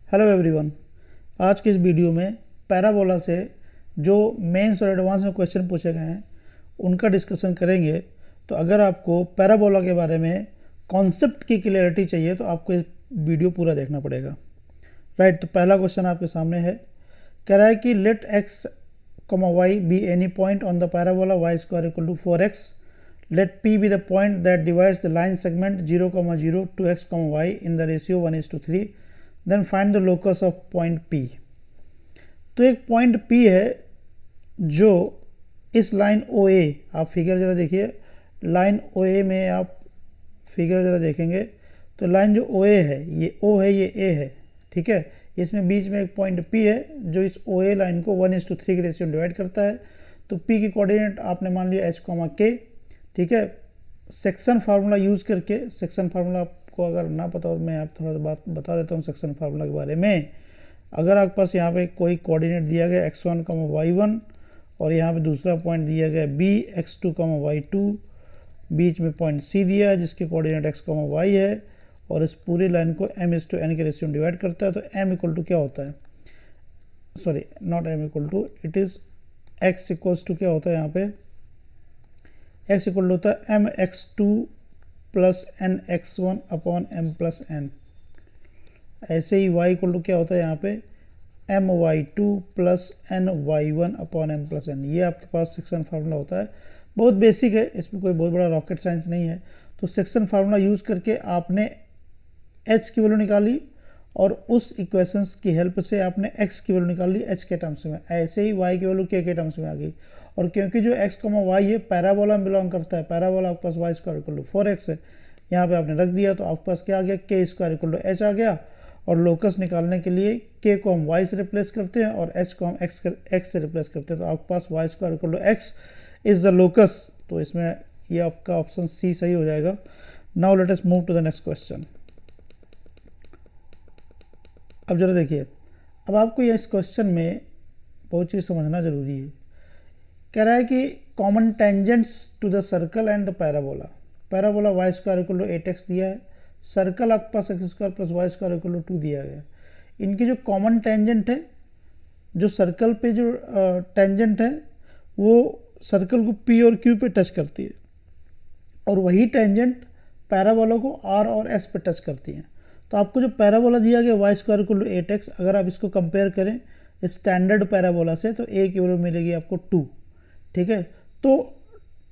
Hello everyone. आज की इस वीडियो में पैराबोला से जो मेंस और एडवांस में क्वेश्चन पूछे गए हैं उनका डिस्कशन करेंगे। तो अगर आपको पैराबोला के बारे में कॉन्सेप्ट की क्लियरिटी चाहिए तो आपको इस वीडियो पूरा देखना पड़ेगा। राइट, तो पहला क्वेश्चन आपके सामने है, कह रहा है कि let X Y be any point on the parabola Y square equal to 4x। लेट p be the point that divides the line segment 0, 0 to x, y in the ratio 1:3. Then find the locus of point P। तो एक point P है जो इस line OA, आप figure ज़रा देखिए, line OA में आप फिगर ज़रा देखेंगे तो लाइन जो OA है ये O है, ये A है, ठीक है। इसमें बीच में एक पॉइंट P है जो इस OA लाइन को 1:3 के रेशियो में डिवाइड करता है। तो P की कोऑर्डिनेट आपने मान लिया h, k, ठीक है। सेक्शन फार्मूला यूज़ करके, सेक्शन फार्मूला को अगर ना पता हो मैं आप थोड़ा सा बात बता देता हूँ सेक्शन फार्मूला के बारे में। अगर आपके पास यहाँ पे कोई कोऑर्डिनेट दिया गया x1, y1 और यहाँ पे दूसरा पॉइंट दिया गया b, x2, y2, बीच में पॉइंट c दिया है जिसके कोऑर्डिनेट x, y है और इस पूरी लाइन को m/n के रेशियो में डिवाइड करता है। तो m इक्वल टू क्या होता है, sorry not m equal to, it is x equals to क्या होता है, यहाँ पे x इक्वल टू होता है mx2 plus nx1 upon m plus n। ऐसे ही y इक्वल टू क्या होता है यहाँ पे my2 plus ny1 upon m plus n। ये आपके पास सेक्शन फार्मूला होता है, बहुत बेसिक है, इसमें कोई बहुत बड़ा रॉकेट साइंस नहीं है। तो सेक्शन फार्मूला यूज़ करके आपने h की वैल्यू निकाली और उस इक्वेशंस की हेल्प से आपने x की वैल्यू निकाल ली h के टर्म्स में। ऐसे ही y की वैल्यू k के टर्म्स में आ गई। और क्योंकि जो x, y है पैराबोला में बिलोंग करता है, पैराबोला आपके पास y square equal to 4x है, यहाँ पे आपने रख दिया तो आपके पास क्या आ गया, k square equal to h आ गया। और लोकस निकालने के लिए k को हम y से रिप्लेस करते हैं और h को हम x से रिप्लेस करते हैं। तो आपके पास y square equal to x is the locus. तो इसमें ये आपका ऑप्शन सी सही हो जाएगा। Now let us move to the next question. अब जरा देखिए, अब आपको ये इस क्वेश्चन में बहुत चीज़ समझना जरूरी है। कह रहा है कि common tangents to the circle and the parabola. Parabola Y square equal to 8x दिया है, सर्कल आपके पास x square plus Y square equal to 2 दिया गया है। इनकी जो कॉमन टेंजेंट है, जो सर्कल पे जो टेंजेंट है वो सर्कल को P और Q पे टच करती है और वही टेंजेंट पैराबोला को R और S पे टच करती है। तो आपको जो पैराबोला दिया गया Y square equal to 8x, अगर आप इसको कंपेयर करें स्टैंडर्ड पैराबोला से तो a की वैल्यू मिलेगी आपको 2, ठीक है। तो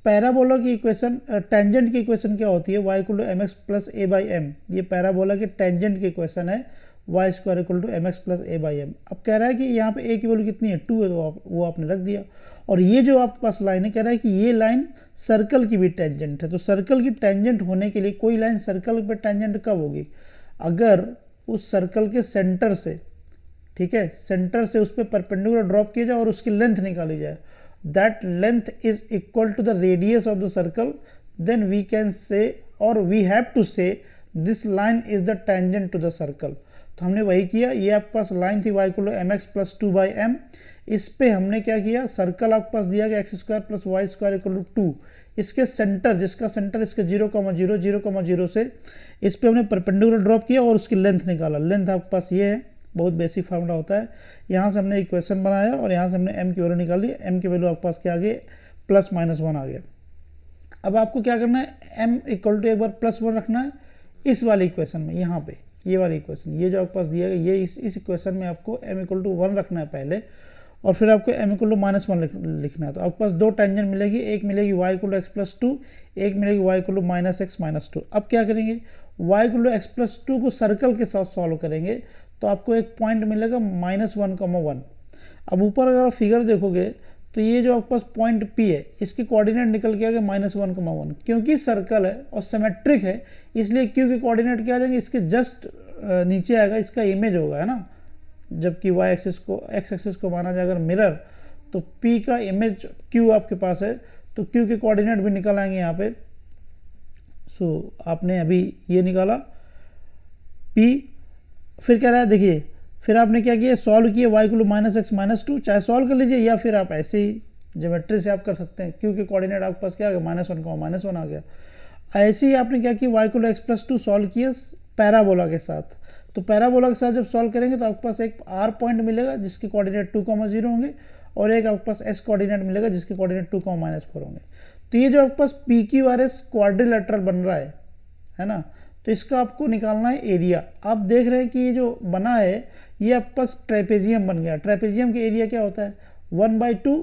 पैराबोला की इक्वेशन, टेंजेंट की इक्वेशन क्या होती है, y equal to mx plus a by m। ये पैराबोला के टेंजेंट की इक्वेशन है y square equal to mx plus a by m। अब कह रहा है कि यहाँ पे a की वैल्यू कितनी है, 2 है, तो वो आपने रख दिया। और ये जो आपके पास लाइन है, कह रहा है कि ये लाइन सर्कल की भी टेंजेंट है। तो सर्कल की टेंजेंट होने के लिए कोई लाइन सर्कल पर टेंजेंट कब होगी, अगर उस सर्कल के सेंटर से, ठीक है, सेंटर से उस पर परपेंडिकुलर ड्रॉप किया जाए और उसकी लेंथ निकाली जाए, that length is equal to the radius of the circle, then we can say or we have to say this line is the tangent to the circle। तो हमने वही किया, ये आपके पास लाइन थी y equal to mx plus 2 by m। इस पे हमने क्या किया, सर्कल आपके पास दिया गया x square plus Y square equal to 2, इसके सेंटर, जिसका सेंटर इसके 0, 0, 0, 0 से इस पे हमने परपेंडिकुलर ड्रॉप किया और उसकी लेंथ निकाला। लेंथ आपके पास ये है, बहुत बेसिक फार्मूला होता है। यहाँ से हमने इक्वेशन बनाया और यहाँ से हमने m की वैल्यू निकाली। m की वैल्यू आपके पास क्या आ गई, प्लस माइनस 1 आ गया। अब आपको क्या करना है, m इक्वल टू एक बार प्लस 1 रखना है इस वाली इक्वेशन में, यहाँ पे ये वाली इक्वेशन, ये जो आपके पास दिया गया, ये इस इक्वेशन में आपको m इक्वल टू 1 रखना है पहले और फिर आपको m इक्वल टू माइनस 1 लिखना है। तो आपके पास दो टेंजेंट मिलेगी, एक मिलेगी y equal to x plus 2, एक मिलेगी y equal to minus X minus 2। अब क्या करेंगे, y equal to x plus 2 को सर्कल के साथ सॉल्व करेंगे तो आपको एक पॉइंट मिलेगा -1, 1। अब ऊपर अगर आप फिगर देखोगे तो ये जो आपके पास पॉइंट P है, इसके कोऑर्डिनेट निकल के आ गए -1, 1। क्योंकि सर्कल है और सिमेट्रिक है इसलिए Q के कोऑर्डिनेट क्या आ जाएंगे, इसके जस्ट नीचे आएगा, इसका इमेज होगा, है ना। जबकि y एक्सिस को, x एक्सिस को माना जाए अगर मिरर, तो P का इमेज Q आपके पास है तो Q के कोऑर्डिनेट भी निकल आएंगे यहाँ पे। सो आपने अभी ये निकाला P, फिर क्या रहा है देखिए, फिर आपने क्या किया, सॉल्व किया y equal to minus X minus 2, चाहे सॉल्व कर लीजिए या फिर आप ऐसे ही ज्योमेट्री से आप कर सकते हैं। क्योंकि कोऑर्डिनेट आपके पास क्या आ गया, -1, -1 आ गया। ऐसे ही आपने क्या किया, y equal to x plus 2 solve किया पैराबोला के साथ। तो पैराबोला के साथ जब सॉल्व करेंगे तो आपके पास एक r पॉइंट मिलेगा जिसके कोऑर्डिनेट 2,0 होंगे और एक आपके पास s कोऑर्डिनेट मिलेगा जिसके कोऑर्डिनेट 2,-4 होंगे। तो ये जो आपके पास PQRS क्वाड्रिलेटरल बन रहा है ना, तो इसका आपको निकालना है एरिया। आप देख रहे हैं कि ये जो बना है ये आपके पास ट्रेपेजियम बन गया। ट्रेपेजियम का एरिया क्या होता है? 1/2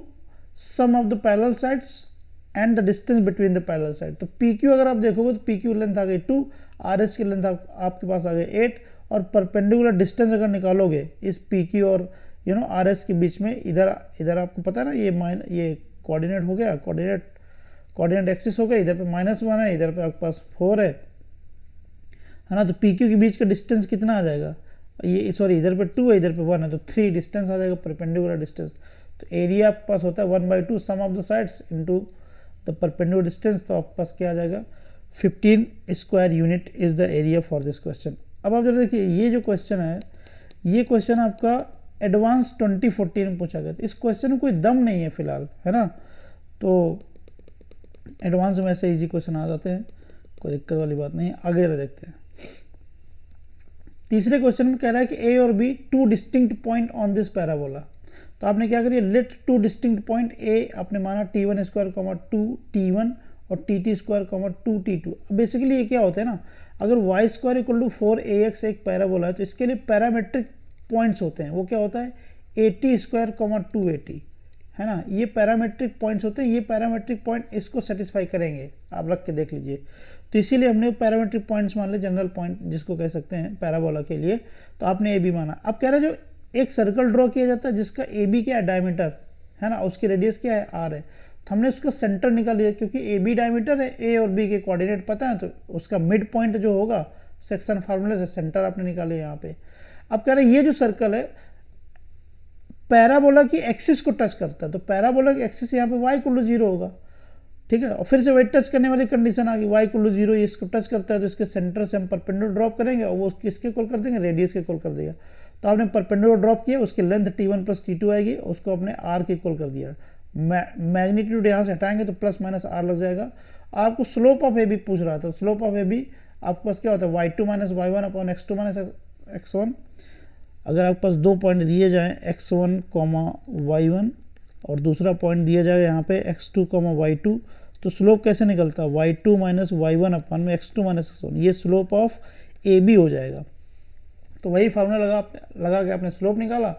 sum of the parallel sides and the distance between the parallel side. तो PQ अगर आप देखोगे तो PQ लेंथ आ गई 2, RS की लेंथ आपके पास आ गई 8, और परपेंडिकुलर डिस्टेंस अगर निकालोगे इस PQ और RS के बीच में, इधर आपको पता है ना ये कोऑर्डिनेट हो गया, कोऑर्डिनेट एक्सिस हो गया, इधर पे -1 है, इधर पे आपके पास 4 है ना। तो PQ के बीच का डिस्टेंस कितना आ जाएगा? ये सॉरी, इधर पे 2 है, इधर पे 1 है, तो 3 डिस्टेंस आ जाएगा, परपेंडिकुलर डिस्टेंस। तो एरिया आपके पास होता है 1/2 sum of the sides into the perpendicular distance. तो आपके पास क्या आ जाएगा? 15 square unit is the area for this question. अब आप जरा देखिए, ये जो क्वेश्चन है, ये क्वेश्चन आपका एडवांस 2014 में पूछा गया था। इस क्वेश्चन में कोई दम नहीं है फिलहाल, है ना। तो एडवांस में ऐसे इजी क्वेश्चन आ जाते हैं, कोई दिक्कत वाली बात नहीं है। आगे देखते हैं। तीसरे क्वेश्चन में कह रहा है कि ए और B 2 distinct point on this parabola. तो आपने क्या करिए, लेट 2 डिस्टिंक्ट पॉइंट ए आपने माना T1 स्क्वायर 2 T1 और TT स्क्वायर 2 T2। अब बेसिकली ये क्या होता है ना, अगर y square equal to 4ax एक पैराबोला है तो इसके लिए पैरामेट्रिक पॉइंट्स होते हैं। वो क्या होता है? 80 स्क्वायर 280, है ना। ये पैरामेट्रिक पॉइंट्स होते हैं। ये पैरामेट्रिक पॉइंट इसको सेटिस्फाई करेंगे, आप रख के देख लीजिए। तो इसीलिए हमने पैरामेट्रिक पॉइंट्स मान ले, जनरल पॉइंट जिसको कह सकते हैं पैराबोला के लिए। तो आपने ए बी माना। अब कह रहे हैं जो एक सर्कल ड्रॉ किया जाता है जिसका ए बी क्या है? डायमीटर, है ना, उसकी रेडियस क्या है? r है। तो हमने उसका सेंटर निकाल लिया, क्योंकि ए बी डायमीटर है, ए और बी के कोऑर्डिनेट पता है, तो उसका मिड पॉइंट जो होगा सेक्शन फार्मूले से सेंटर आपने निकाले यहाँ पे। अब कह रहे हैं ये जो सर्कल है पैराबोला की एक्सिस को टच करता है, तो पैराबोला की एक्सिस यहाँ पे y = 0 होगा, ठीक है। और फिर से वही टच करने वाली कंडीशन आ गई, y = 0, ये इसको टच करता है तो इसके सेंटर से हम परपेंडिकुलर ड्रॉप करेंगे और वो किसके इक्वल कर देंगे? रेडियस के इक्वल कर देगा। तो आपने परपेंडिकुलर ड्रॉप किया, उसकी लेंथ T1 + T2 आएगी, उसको आपने r के इक्वल कर दिया। मैग्नीट्यूड यहाँ से हटाएंगे तो +-r लग जाएगा। आपको स्लोप ऑफ ए बी पूछ रहा था। स्लोप ऑफ ए बी आपके पास क्या होता है? y2 - y1 / x2 - x1। अगर आपके पास 2 पॉइंट दिए जाएं x1, y1 और दूसरा पॉइंट दिया जाए यहाँ पे x2, y2, तो स्लोप कैसे निकलता है? y2 - y1 / x2 - x1। ये स्लोप ऑफ ए बी हो जाएगा। तो वही फार्मूला लगा के आपने स्लोप निकाला।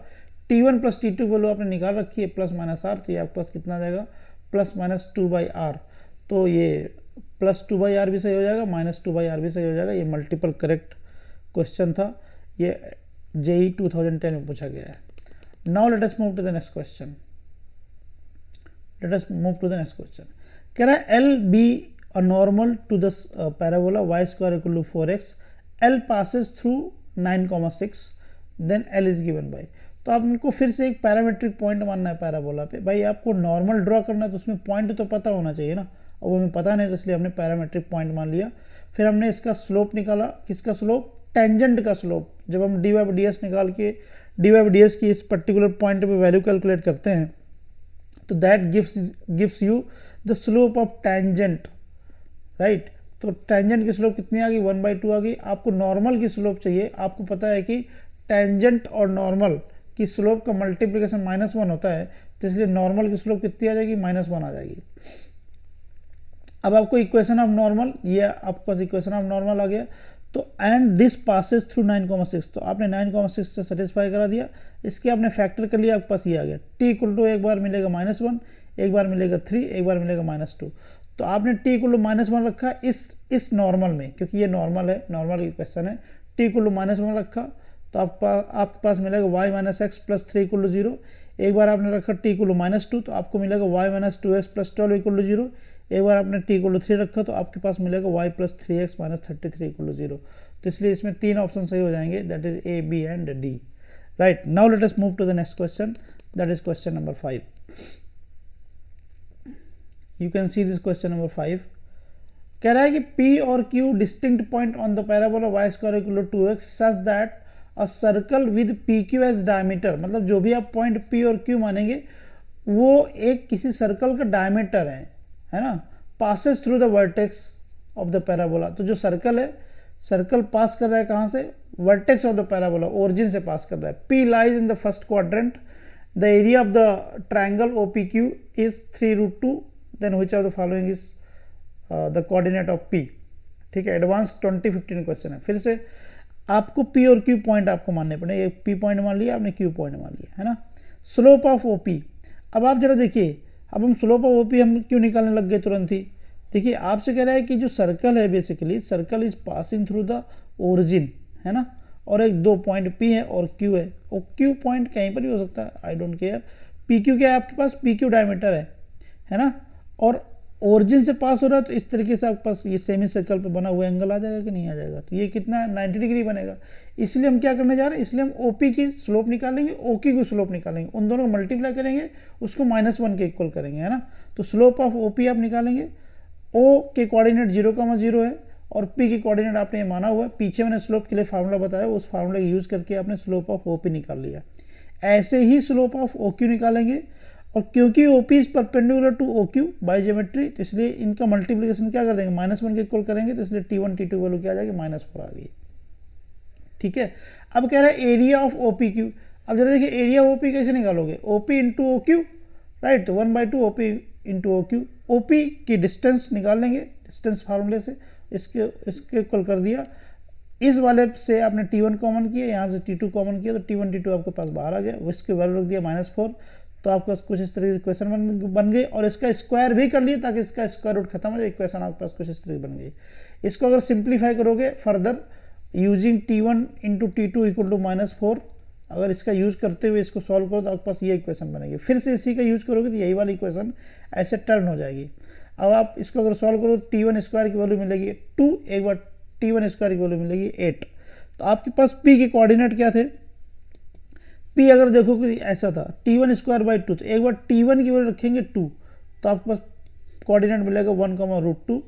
T1 + T2 की वैल्यू आपने निकाल रखी है +-r, तो ये आपके पास कितना आ जाएगा? +-2/r। तो ये +2/r भी सही हो जाएगा, -2/r भी सही हो जाएगा। ये मल्टीपल करेक्ट क्वेश्चन था, ये JEE 2010 में पूछा गया है। Now let us move to the next question. कह रहा है L be a normal to the parabola y square = 4x, L passes through 9,6, then L is given by। तो आपको फिर से एक पैरामेट्रिक पॉइंट मानना है पैराबोला पे। भाई आपको नॉर्मल ड्रॉ करना है तो उसमें पॉइंट तो पता होना चाहिए ना, और वो हमें पता नहीं, तो इसलिए हमने पैरामेट्रिक पॉइंट मान लिया। फिर हमने इसका स्लोप निकाला। किसका स्लोप? टेंजेंट का स्लोप। जब हम dy/ds निकाल के dy/ds की इस पर्टिकुलर पॉइंट पे वैल्यू कैलकुलेट करते हैं तो that gives you the slope of tangent, right. तो टेंजेंट की स्लोप कितनी आ गई? 1/2 आ गई। आपको नॉर्मल की स्लोप चाहिए। आपको पता है कि टेंजेंट और नॉर्मल की स्लोप का मल्टीप्लिकेशन -1 होता है, तो इसलिए नॉर्मल की स्लोप कितनी आ जाएगी? -1 आ जाएगी। अब आपको इक्वेशन ऑफ नॉर्मल, ये आपके पास इक्वेशन ऑफ नॉर्मल आ गया। तो एंड दिस पासेस थ्रू 9,6, तो आपने 9,6 से सेटिस्फाई करा दिया। इसके आपने फैक्टर कर लिया, आपके पास ये आ गया। t = एक बार मिलेगा -1, एक बार मिलेगा 3, एक बार मिलेगा -2। तो आपने t = -1 रखा इस नॉर्मल में, क्योंकि ये नॉर्मल है, नॉर्मल की क्वेश्चन है। t = -1 रखा तो आपके पास मिलेगा y - x + 3 = 0। एक बार आपने रखा t = -2 तो आपको मिलेगा y - 2x + 12 = 0। एक बार आपने t = 3 रखा तो आपके पास मिलेगा y + 3x - 33 = 0। तो इसलिए इसमें 3 ऑप्शन सही हो जाएंगे, that is A, B and D, right. Now let us move to the next question, that is question number 5। You can see this question number 5। कह रहा है कि P और Q distinct point on the parabola y square = 2x such that a circle with PQ as diameter, मतलब जो भी आप point P और Q मानेंगे वो एक किसी सर्कल का डायमीटर है ना, passes through the vertex of the parabola. तो जो सर्कल है सर्कल पास कर रहा है कहाँ से, vertex of the parabola, origin से पास कर रहा है। P lies in the first quadrant, the area of the triangle OPQ is 3√2, then which of the following is the coordinate of P। ठीक है, एडवांस 2015 क्वेश्चन है। फिर से आपको P और Q पॉइंट आपको मानने पड़े, एक P पॉइंट मान लिया आपने, Q पॉइंट मान लिया, है ना। स्लोप ऑफ OP, अब आप जरा देखिए, अब हम स्लोप ऑफ OP हम क्यों निकालने लग गए तुरंत ही। देखिए आपसे कह रहा है कि जो सर्कल है, basically circle is passing through the origin, है ना, और एक 2 पॉइंट P है और Q है, और Q पॉइंट कहीं पर भी हो सकता है, आई डोंट केयर। PQ क्या है आपके पास, PQ डायमीटर है ना, और ओरिजिन से पास हो रहा है, तो इस तरीके से आपके पास ये सेमी सर्कल पे बना हुआ एंगल आ जाएगा कि नहीं आ जाएगा, तो ये कितना 90 डिग्री बनेगा। इसलिए हम क्या करने जा रहे हैं, इसलिए हम OP की स्लोप निकालेंगे, OQ की स्लोप निकालेंगे, उन दोनों को मल्टीप्लाई करेंगे, उसको -1 के इक्वल करेंगे, है ना। तो स्लोप ऑफ OP आप निकालेंगे, O के कोऑर्डिनेट 0,0 है और P की कोऑर्डिनेट आपने ये माना हुआ है। पीछे मैंने स्लोप के लिए फार्मूला बताया, उस फार्मूला का यूज़ करके आपने स्लोप ऑफ OP निकाल लिया। ऐसे ही स्लोप ऑफ OQ निकालेंगे, और क्योंकि OP is perpendicular to OQ by geometry, तो इसलिए इनका मल्टीप्लिकेशन क्या कर देंगे, -1 के इक्वल करेंगे, तो इसलिए T1 T2 वैल्यू क्या आ जाएगी, -4 आ गई। ठीक है, अब कह रहा है एरिया ऑफ OPQ। अब जरा देखिए एरिया OP कैसे निकालोगे, OP इंटू OQ, राइट, तो 1/2 OP इंटू OQ। OP की डिस्टेंस निकाल लेंगे डिस्टेंस फार्मूले से, इसके इक्वल कर दिया। इस वाले से आपने T1 कॉमन किया, यहाँ से T2 कॉमन किया, तो T1 T2 आपके पास बाहर आ गया, इसके वैल्यू रख दिया -4, तो आपका कुछ इस तरह की इक्वेशन बन गई, और इसका स्क्वायर भी कर लिया ताकि इसका स्क्वायर रूट खत्म हो जाए, इक्वेशन आपके पास कुछ इस तरह की बन गई। इसको अगर सिंप्लीफाई करोगे further using T1 into T2 equal to -4, अगर इसका यूज़ करते हुए इसको सॉल्व करो तो आपके पास ये इक्वेशन बनेगी। फिर से इसी का यूज़ करोगे तो यही वाली इक्वेशन ऐसे टर्न हो जाएगी। अब आप इसको अगर सॉल्व करो तो T1 स्क्वायर की वैल्यू मिलेगी 2, एक बार T1 स्क्वायर की वैल्यू मिलेगी 8। तो आपके पास P के कोऑर्डिनेट क्या थे, P अगर देखो कि ऐसा था T1 स्क्वायर बाई 2, तो एक बार T1 की वैल्यू रखेंगे 2, तो आपके पास कोऑर्डिनेट मिलेगा 1,√2,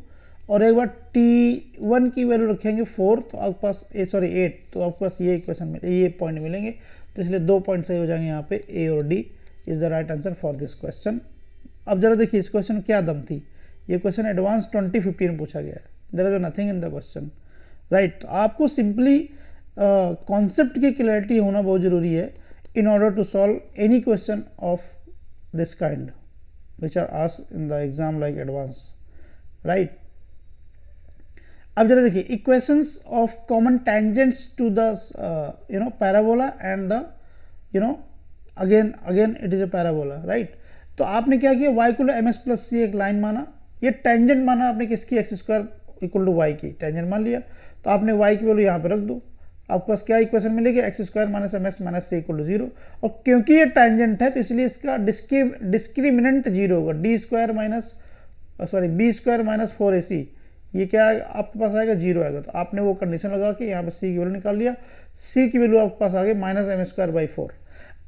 और एक बार T1 की वैल्यू रखेंगे 4, तो आपके पास 8, तो आपके पास ये इक्वेशन में ये पॉइंट मिलेंगे, तो इसलिए 2 पॉइंट सही हो जाएंगे यहाँ पे, A और D is the right answer for this question. अब जरा देखिए इस क्वेश्चन क्या दम थी, ये क्वेश्चन एडवांस 2015 में पूछा गया है, there is nothing in the question, right. तो आपको सिंपली कॉन्सेप्ट की क्लैरिटी होना बहुत ज़रूरी है in order to solve any question of this kind which are asked in the exam like advance, right। अब जरा देखिए equations of common tangents to the parabola and the again it is a parabola, right। तो आपने क्या किया, y equal to mx plus c एक line माना, ये टेंजेंट माना आपने किसकी, x square equal to y की, टेंजेंट मान लिया, तो आपने y की वैल्यू यहाँ पे रख दो, आपके पास क्या इक्वेशन मिलेगी, X square minus mx minus c equal to 0, और क्योंकि ये टेंजेंट है तो इसलिए इसका डिस्क्रिमिनेंट 0 होगा, b स्क्वायर माइनस 4ac, ये क्या आएगा आपके पास आएगा 0 आएगा। तो आपने वो कंडीशन लगा के यहाँ पे c की वैल्यू निकाल लिया, c की वैल्यू आपके पास आ गई -m²/4।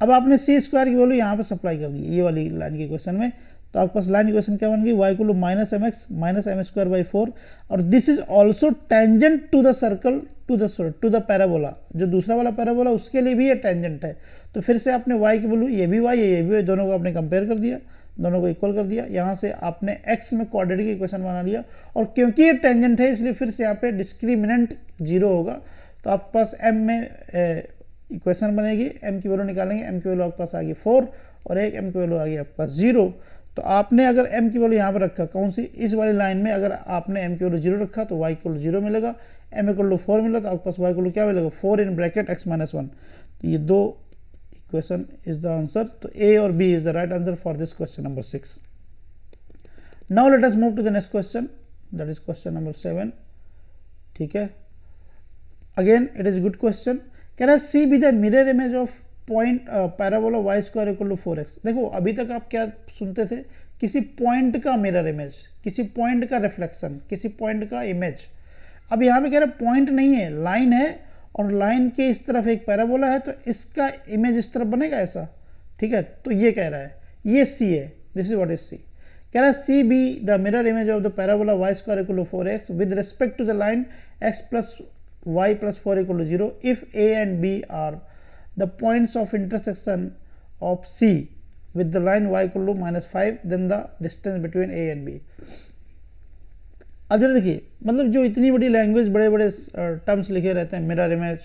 अब आपने c स्क्वायर की वैल्यू यहाँ पे सप्लाई कर दी ये वाली लाइन की इक्वेशन में, तो आपके पास लाइन इक्वेशन क्या बन गई, y equal to -mx minus m²/4, और this is also tangent to the circle to the parabola, जो दूसरा वाला पैराबोला उसके लिए भी ये टेंजेंट है। तो फिर से आपने y की वैल्यू, ये भी y ये भी y, दोनों को आपने कंपेयर कर दिया, दोनों को इक्वल कर दिया, यहाँ से आपने x में क्वाड्रेटिक इक्वेशन बना लिया, और क्योंकि ये टेंजेंट है इसलिए फिर से यहाँ पे डिस्क्रिमिनेंट 0 होगा, तो आपके पास m में इक्वेशन बनेगी, m की वैल्यू निकालेंगे, m की वैल्यू आपके पास आ गई 4, और एक m की वैल्यू आ गई आपके पास 0। तो आपने अगर m की वैल्यू यहाँ पर रखा, कौन सी, इस वाली लाइन में अगर आपने m की वैल्यू 0 रखा तो y इक्वल 0 मिलेगा, m इक्वल टू 4 मिला, तो आपके पास y इक्वल क्या मिलेगा, 4 इन ब्रैकेट x माइनस 1। तो ये दो इक्वेशन इज द आंसर, तो A और B is the right answer for this question number 6। Now let us move to the next question, that is question number 7। ठीक है, again it is good question, कह रहा है C be the mirror image of point parabola y square equal to 4x। देखो अभी तक आप क्या सुनते थे, किसी पॉइंट का मिरर इमेज, किसी पॉइंट का रिफ्लेक्शन, किसी पॉइंट का इमेज। अब यहाँ पे कह रहा है पॉइंट नहीं है, लाइन है, और लाइन के इस तरफ एक पैराबोला है, तो इसका इमेज इस तरफ बनेगा ऐसा, ठीक है। तो ये कह रहा है ये सी है, this is what is C. कह रहा है C be the mirror image of the parabola y square equal to 4x with respect to the line x plus y plus 4 equal to 0 if a and b are the points of intersection of C with the line y equal to -5, then the distance between A and B। अब जरा देखिए, मतलब जो इतनी बड़ी language, बड़े बड़े terms लिखे रहते हैं, मिरर इमेज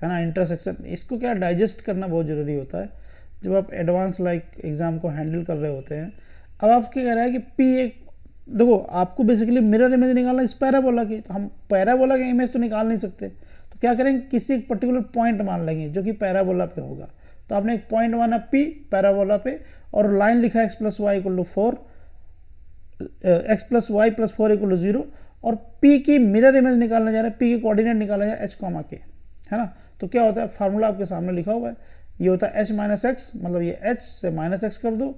है ना, इंटरसेक्शन, इसको क्या डाइजेस्ट करना बहुत ज़रूरी होता है जब आप एडवांस लाइक एग्ज़ाम को हैंडल कर रहे होते हैं। अब आप क्या कह रहा है कि पी एक, देखो आपको बेसिकली मिरर इमेज निकालना इस पैराबोला की, तो हम पैराबोला की इमेज तो निकाल नहीं सकते, तो क्या करेंगे, किसी एक पर्टिकुलर पॉइंट मान लेंगे जो कि पैराबोला पे होगा। तो आपने एक पॉइंट माना पी पैराबोला पे, और लाइन लिखा x plus y equal to 4, x plus y plus 4 equal to 0, और p की मिरर इमेज निकालने जा रहे हैं, p की कोऑर्डिनेट निकाला जा रहा है h कॉमा के, है ना। तो क्या होता है, फार्मूला आपके सामने लिखा हुआ है, ये होता है h माइनस एक्स, मतलब ये h से माइनस एक्स कर दो,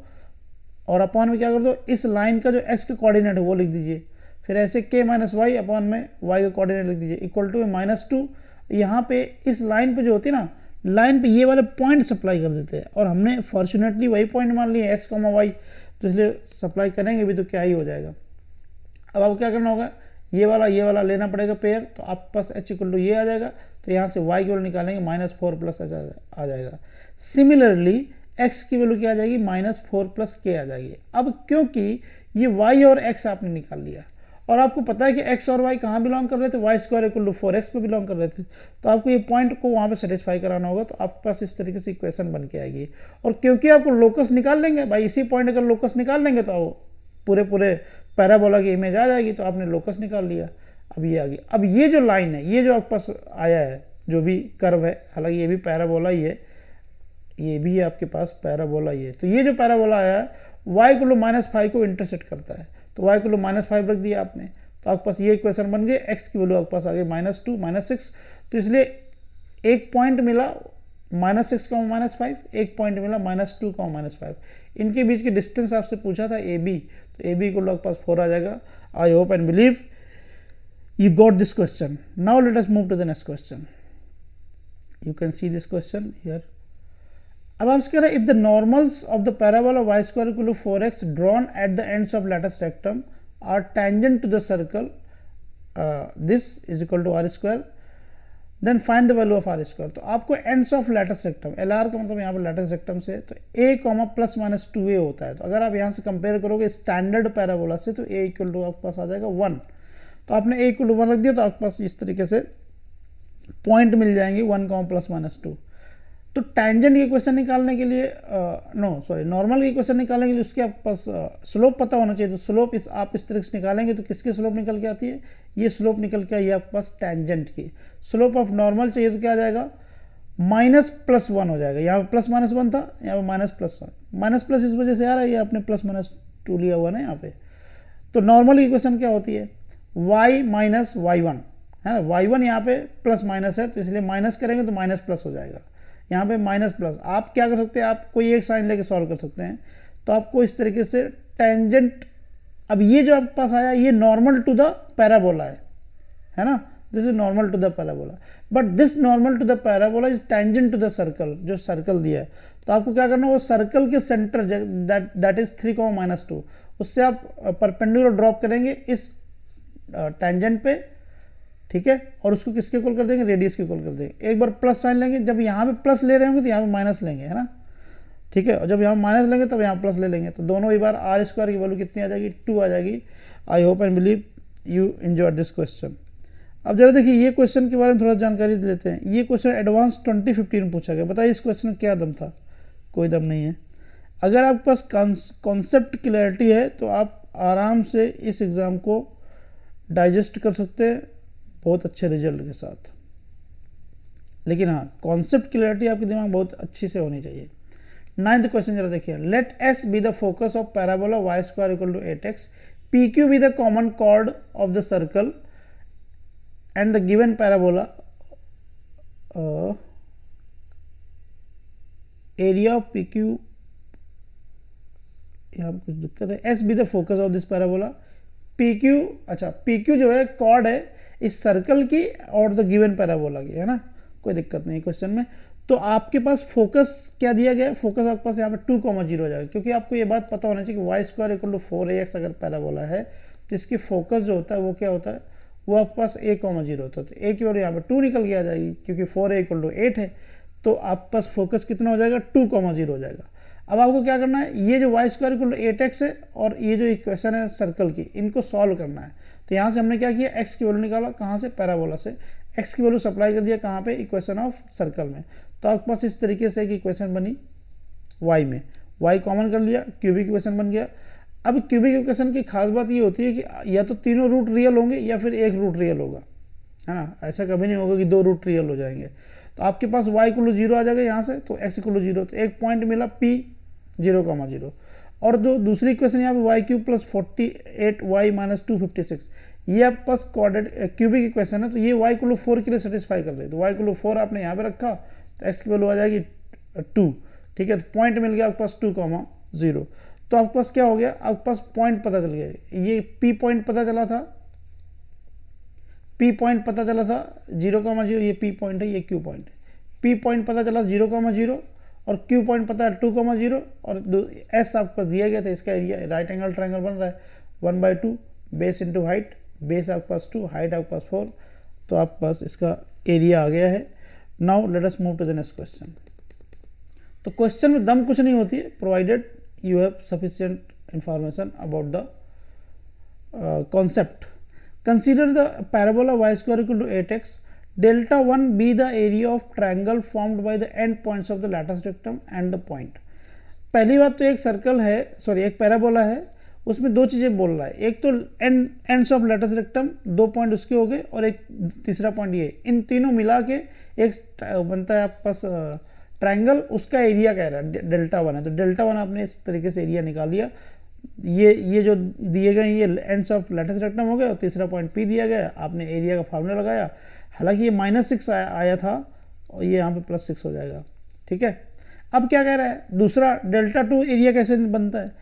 और अपॉन में क्या कर दो, इस लाइन का जो x का कोऑर्डिनेट है वो लिख दीजिए, फिर ऐसे k माइनस वाई अपॉन में y का कोऑर्डिनेट लिख दीजिए, इक्वल टू -2। यहाँ पे इस लाइन पे जो होती है ना, लाइन पे ये वाले पॉइंट सप्लाई कर देते हैं, और हमने फॉर्चुनेटली वही पॉइंट मान लिए x, y, तो इसलिए सप्लाई करेंगे भी तो क्या ही हो जाएगा। अब आपको क्या करना होगा, ये वाला लेना पड़ेगा पेयर, तो आपके पास h इक्वल टू ये आ जाएगा, तो यहाँ से y की वैल्यू निकालेंगे -4 प्लस h आ जाएगा। सिमिलरली x की वैल्यू क्या आ जाएगी, -4 प्लस k आ जाएगी। अब क्योंकि ये y और x आपने निकाल लिया, और आपको पता है कि x और y कहाँ बिलोंग कर रहे थे, Y square equal to 4x पे बिलोंग कर रहे थे, तो आपको ये पॉइंट को वहाँ पे सेटिस्फाई कराना होगा, तो आपके पास इस तरीके से इक्वेशन बन के आएगी। और क्योंकि आपको लोकस निकाल लेंगे भाई, इसी पॉइंट अगर लोकस निकाल लेंगे तो पूरे पैराबोला की इमेज आ जाएगी, तो आपने लोकस निकाल लिया। अब ये आ गई। अब ये जो लाइन है, ये जो आपके पास आया है, जो भी कर्व है, हालांकि ये भी पैराबोला ही है, ये भी आपके पास पैराबोला ही है, तो ये जो पैराबोला आया है y इक्वल टू -5 को इंटरसेक्ट करता है, तो y इक्वल टू -5 रख दिया आपने, तो आपके पास ये इक्वेशन बन गई, x की वैल्यू आपके पास आ गई -2 -6, तो इसलिए एक पॉइंट मिला -6 -5, एक पॉइंट मिला -2 -5, इनके बीच की डिस्टेंस आपसे पूछा था AB, तो AB को आपके पास 4 आ जाएगा। I hope and believe you got this question. Now let us move to the next question. You can see this question here. अब आपसे कह रहा है, if the normals of the parabola y square equal to 4x drawn at the ends of lattice rectum are tangent to the circle, this is equal to r square, then find the value of r square। तो आपको ends of lattice rectum, LR का मतलब यहाँ पर lattice rectum से, तो a plus minus 2a होता है, तो अगर आप यहाँ से कंपेयर करोगे स्टैंडर्ड पैराबोला से, तो a इक्वल टू आपके पास आ जाएगा 1, तो आपने a इक्वल टू 1 रख दिया, तो आपके पास इस तरीके से पॉइंट मिल जाएंगे 1, प्लस माइनस 2। तो टैंजेंट की इक्वेशन निकालने के लिए नॉर्मल की इक्वेशन निकालने के लिए उसके आपके पास स्लोप पता होना चाहिए, तो स्लोप आप इस तरह से निकालेंगे, तो किसकी स्लोप निकल के आती है, ये स्लोप निकल के आई है आपके पास टैंजेंट की। स्लोप ऑफ नॉर्मल चाहिए तो क्या आ जाएगा, -+1 हो जाएगा, यहाँ पे +-1 था, यहाँ पे -+1 इस वजह से आ रहा है, ये आपने +-2 लिया हुआ ना यहाँ पे। तो नॉर्मल की इक्वेशन क्या होती है, y माइनस y1 है ना, y1 यहाँ पे प्लस माइनस है, तो इसलिए माइनस करेंगे तो माइनस प्लस हो जाएगा, यहाँ पे माइनस प्लस। आप क्या कर सकते हैं, आप कोई एक साइन लेके सॉल्व कर सकते हैं, तो आपको इस तरीके से टेंजेंट, अब ये जो आपके पास आया ये नॉर्मल टू द पैराबोला है ना, this is normal to the parabola, but this normal to the parabola is tangent to the circle, जो सर्कल दिया है, तो आपको क्या करना है, वो सर्कल के सेंटर दैट इज 3, -2, उससे आप परपेंडिकुलर ड्रॉप करेंगे इस टेंजेंट पे, ठीक है, और उसको किसके इक्वल कर देंगे, रेडियस के इक्वल कर देंगे। एक बार प्लस साइन लेंगे, जब यहाँ पे प्लस ले रहे होंगे तो यहाँ पे माइनस लेंगे, है ना, ठीक है, और जब यहाँ माइनस लेंगे तब यहाँ प्लस ले लेंगे, तो दोनों ही बार r स्क्वायर की वैल्यू कितनी आ जाएगी, 2 आ जाएगी। I hope and believe you enjoyed this question. अब जरा देखिए, ये क्वेश्चन के बारे में थोड़ा जानकारी लेते हैं। ये क्वेश्चन एडवांस 2015 में पूछा गया, बताइए इस क्वेश्चन में क्या दम था, कोई दम नहीं है। अगर आपके पास कॉन्सेप्ट क्लैरिटी है तो आप आराम से इस एग्ज़ाम को डाइजेस्ट कर सकते हैं बहुत अच्छे रिजल्ट के साथ, लेकिन हाँ, कॉन्सेप्ट क्लैरिटी आपके दिमाग बहुत अच्छी से होनी चाहिए। 9th क्वेश्चन जरा देखिए, let S be the focus of parabola y square equal to 8x, PQ be the common chord of the circle and the given parabola area of PQ, यहाँ पर कुछ दिक्कत है, S be the focus of this parabola, PQ, अच्छा PQ जो है cord है इस सर्कल की और द गिवन पैराबोला की, है ना, कोई दिक्कत नहीं क्वेश्चन में। तो आपके पास फोकस क्या दिया गया है, फोकस आपके पास यहाँ पे 2, 0 हो जाएगा, क्योंकि आपको ये बात पता होना चाहिए कि y square equal to 4ax अगर पैराबोला है तो इसकी फोकस जो होता है वो क्या होता है, वो आपके पास a, 0 होता है, तो a की वैल्यू यहाँ पे 2 निकल के आ जाएगी, क्योंकि 4a इक्वल टू 8 है, तो आपके पास फोकस कितना हो जाएगा, 2, 0 हो जाएगा। अब आपको क्या करना है, ये जो y square equal to 8x है और ये जो इक्वेशन है सर्कल की, इनको सॉल्व करना है। तो यहाँ से हमने क्या किया, एक्स की वैल्यू निकाला, कहाँ से, पैराबोला से, एक्स की वैल्यू सप्लाई कर दिया कहाँ पे, इक्वेशन ऑफ सर्कल में। तो आपके पास इस तरीके से एक इक्वेशन बनी वाई में, वाई कॉमन कर लिया, क्यूबिक इक्वेशन बन गया। अब क्यूबिक इक्वेशन की खास बात ये होती है कि या तो तीनों रूट रियल होंगे या फिर एक रूट रियल होगा, है ना, ऐसा कभी नहीं होगा कि दो रूट रियल हो जाएंगे। तो आपके पास y इक्वल टू 0 आ जाएगा यहाँ से, तो x इक्वल टू 0, तो एक पॉइंट मिला p 0,0, और दूसरी इक्वेशन यहाँ पे Y cube plus 48y minus 256, ये आपके पास क्यूबिक इक्वेशन है, तो ये y इक्वल टू 4 के लिए सेटिस्फाई कर रही है। तो y इक्वल टू 4 आपने यहाँ पे रखा, तो x की वैल्यू आ जाएगी 2, ठीक है। तो पॉइंट मिल गया आपके पास 2,0, तो आपके पास क्या हो गया, आपके पास पॉइंट पता चल गया, ये p पॉइंट पता चला था, P पॉइंट पता चला था 0,0, ये P पॉइंट है, ये Q पॉइंट है। P पॉइंट पता चला 0,0 और Q पॉइंट पता है 2,0 और S आपके पास दिया गया था, इसका एरिया राइट एंगल ट्रायंगल बन रहा है 1/2 बेस इंटू हाइट, बेस आपके पास 2, हाइट आपके पास 4, तो आपके पास इसका एरिया आ गया है। Now let us move to the next question. तो क्वेश्चन में दम कुछ नहीं होती है, provided you have sufficient information about the concept. Consider the parabola y square equal to 8x, delta 1 be the area of triangle formed by the end points of the lattice rectum and the point। पहली बात तो एक circle है, sorry एक parabola है, उसमें दो चीज़ें बोल रहा है, एक तो ends of lattice rectum, 2 point उसके हो गए, और एक तीसरा पॉइंट ये, इन तीनों मिला के एक बनता है आपके पास ट्राइंगल, उसका एरिया कह रहा है डेल्टा 1 है। तो डेल्टा 1 आपने इस तरीके से एरिया निकाल लिया, ये जो दिए गए ये एंड्स ऑफ लैटिस रेक्टम हो गया, और तीसरा पॉइंट P दिया गया, आपने एरिया का फार्मूला लगाया, हालांकि ये -6 आया था और ये यहाँ पे +6 हो जाएगा, ठीक है। अब क्या कह रहा है, दूसरा डेल्टा 2 एरिया कैसे बनता है,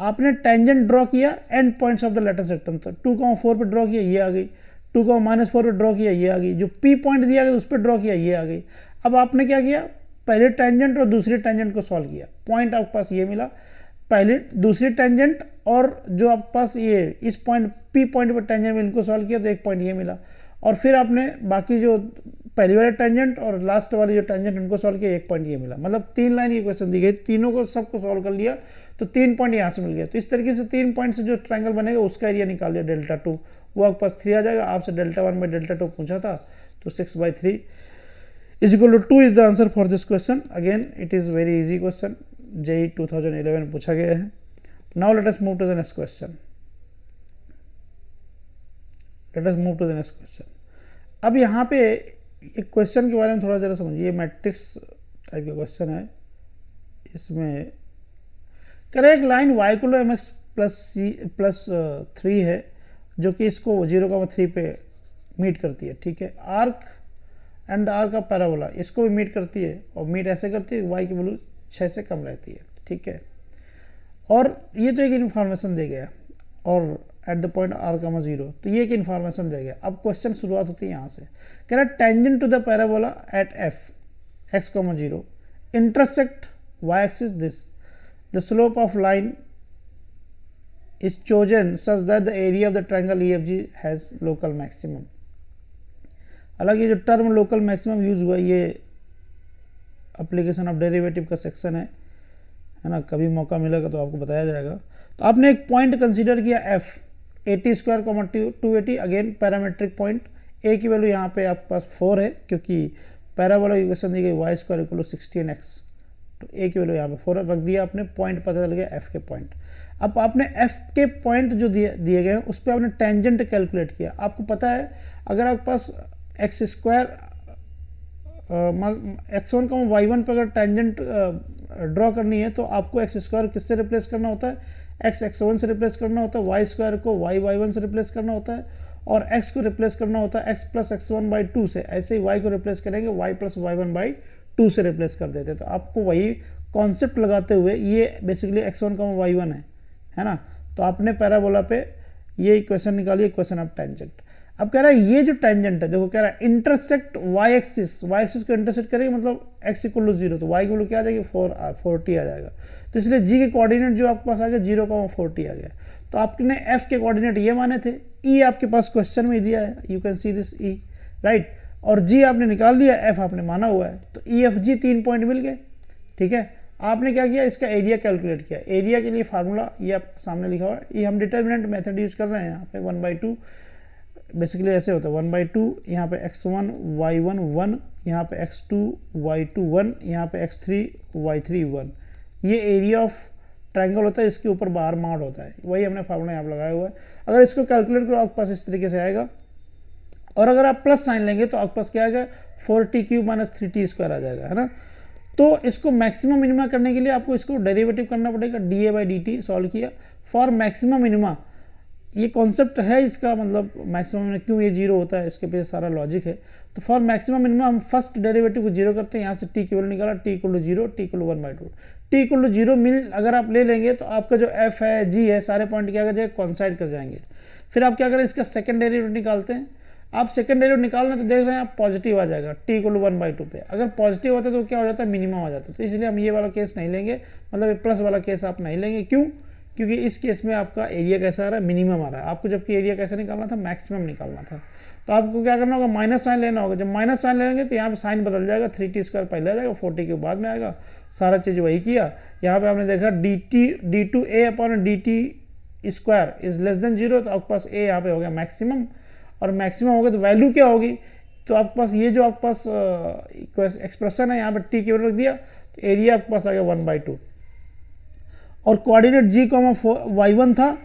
आपने टेंजेंट ड्रॉ किया and points of the lattice rectum, तो 2,4 पे ड्रॉ किया, ये आ गई, 2,-4 पे ड्रॉ किया, ये आ गई, जो P पॉइंट दिया गया उस पर ड्रॉ किया, ये आ गई। अब आपने क्या किया, पहले टेंजेंट और दूसरे टेंजेंट को सॉल्व किया, पॉइंट आपके पास ये मिला, पहले दूसरी टेंजेंट और जो आपके पास ये इस पॉइंट P पॉइंट पर टेंजेंट में इनको सॉल्व किया, तो एक पॉइंट ये मिला, और फिर आपने बाकी जो पहली वाले टेंजेंट और लास्ट वाली जो टेंजेंट उनको सॉल्व किया, एक पॉइंट ये मिला। मतलब 3 लाइन ये क्वेश्चन दी गई, तीनों को सबको सॉल्व कर लिया, तो 3 पॉइंट यहाँ से मिल गया। तो इस तरीके से 3 पॉइंट से जो ट्रायंगल बनेगा उसका एरिया निकाल लिया डेल्टा 2, वो आपके पास 3 आ जाएगा। आपसे डेल्टा 1 बाई डेल्टा 2 पूछा था, तो 6/3 is equal to 2 is the answer for this question. Again it is very easy question, JEE 2011 पूछा गया है। Now let us move to the next question. अब यहाँ पे एक क्वेश्चन के बारे में थोड़ा ज़रा समझिए, मैट्रिक्स टाइप का क्वेश्चन है। इसमें कह रहा है एक line y equal to mx plus 3 है, जो कि इसको 0,3 पे मीट करती है, ठीक है। Arc and arc of parabola इसको भी मीट करती है, और मीट ऐसे करती है y की वैल्यू 6 से कम रहती है, ठीक है। और ये तो एक इन्फॉर्मेशन दे गया, और एट द पॉइंट r,0, तो ये एक इन्फॉर्मेशन दे गया। अब क्वेश्चन शुरुआत होती है यहाँ से, कह रहा है tangent to the parabola at f x,0 intersect y axis this, the slope of line is chosen such that the area of the triangle EFG has local maximum. हालांकि जो टर्म लोकल मैक्सिमम यूज हुआ, ये application of derivative का सेक्शन है ना, कभी मौका मिलेगा तो आपको बताया जाएगा। तो आपने एक पॉइंट कंसीडर किया f 80² 280, again parametric point, a की वैल्यू यहाँ पे आपके पास 4 है, क्योंकि पैराबोला इक्वेशन दी गई y square equal to 16x, तो a की वैल्यू यहाँ पे 4 रख दिया आपने, पॉइंट पता चल गया f के पॉइंट। अब आपने f के पॉइंट जो दिए गए हैं उस पर आपने टेंजेंट कैलकुलेट किया। आपको पता है अगर आपके पास x² x1 का y1 पर अगर टेंजेंट ड्रॉ करनी है, तो आपको x² किससे रिप्लेस करना होता है, x1 से रिप्लेस करना होता है, y² को y1 से रिप्लेस करना होता है, और x को रिप्लेस करना होता है x प्लस x1/2 से। ऐसे ही y को रिप्लेस करेंगे y प्लस y1/2 से रिप्लेस कर देते हैं। तो आपको वही कॉन्सेप्ट लगाते हुए, ये बेसिकली x1 का y1 है ना, तो आपने पैराबोला पे ये इक्वेशन निकाली, इक्वेशन ऑफ टेंजेंट। अब कह रहा है ये जो टेंजेंट है, देखो कह रहा है इंटरसेक्ट y एक्सिस को इंटरसेक्ट करेगी, मतलब x इक्वल टू 0, तो y की वैल्यू क्या आ जाएगी 40 आ जाएगा। तो इसलिए g के कोऑर्डिनेट जो आपके पास आ गया 0,40 आ गया। तो आपने f के कोऑर्डिनेट ये माने थे, e आपके पास क्वेश्चन में दिया है, you can see this e right, और g आपने निकाल लिया, f आपने माना हुआ है, तो EFG 3 पॉइंट मिल गए, ठीक है। आपने क्या किया, इसका एरिया कैलकुलेट किया। एरिया के लिए फार्मूला ये आप सामने लिखा हुआ है, ये हम डिटर्मिनेंट मेथड यूज कर रहे हैं यहाँ पे 1/2 बेसिकली ऐसे होता है 1/2, यहाँ पे x1 y1 1, यहाँ पे x2 y2 1, यहाँ पे x3 y3 1। ये एरिया ऑफ ट्रायंगल होता है, इसके ऊपर बाहर माउंट होता है, वही हमने फार्मूला यहाँ पे लगाया हुआ है। अगर इसको कैलकुलेट करो आपके पास इस तरीके से आएगा, और अगर आप प्लस साइन लेंगे तो आपके पास क्या आएगा 4t³ - 3t² आ जाएगा, है ना। तो इसको मैक्सिमम मिनिमा करने के लिए आपको इसको डेरिवेटिव करना पड़ेगा, dA/dt सॉल्व किया फॉर मैक्सिमम मिनिमा। ये कॉन्सेप्ट है इसका, मतलब मैक्सिमम क्यों ये जीरो होता है, इसके पीछे सारा लॉजिक है। तो फॉर मैक्सिमम मिनिमम हम फर्स्ट डेरिवेटिव को जीरो करते हैं, यहाँ से t की वैल्यू निकाला, t = 0, t = 1/2, t = 0 मिल अगर आप ले लेंगे तो आपका जो f है g है सारे पॉइंट क्या कर जाएगा, कॉन्साइड कर जाएंगे। फिर आप क्या करें, इसका सेकंड डेरिवेटिव निकालते हैं। आप सेकंड डेरिवेटिव निकालना तो देख रहे हैं आप पॉजिटिव आ जाएगा t = 1/2 पे। अगर पॉजिटिव होता है तो क्या हो जाता है, मिनिमम आ जाता है। तो इसलिए हम ये वाला केस नहीं लेंगे, मतलब प्लस वाला केस आप नहीं लेंगे। क्यों? क्योंकि इस केस में आपका एरिया कैसा आ रहा है, मिनिमम आ रहा है आपको, जबकि एरिया कैसे निकालना था, मैक्सिमम निकालना था। तो आपको क्या करना होगा, माइनस साइन लेना होगा। जब माइनस साइन लेंगे तो यहाँ पे साइन बदल जाएगा, 3t² पहले आ जाएगा, 40 के बाद में आएगा, सारा चीज़ वही किया। यहाँ पे आपने देखा d2a/dt² इज लेस देन 0, तो आपके पास a यहाँ पे हो गया मैक्सिमम, और मैक्सिमम हो गया तो वैल्यू क्या होगी, तो आपके पास ये जो आपके पास एक्सप्रेशन है यहाँ पे t की वैल्यू रख दिया, तो एरिया आपके पास आ गया 1/2। और कोऑर्डिनेट g, y1 था,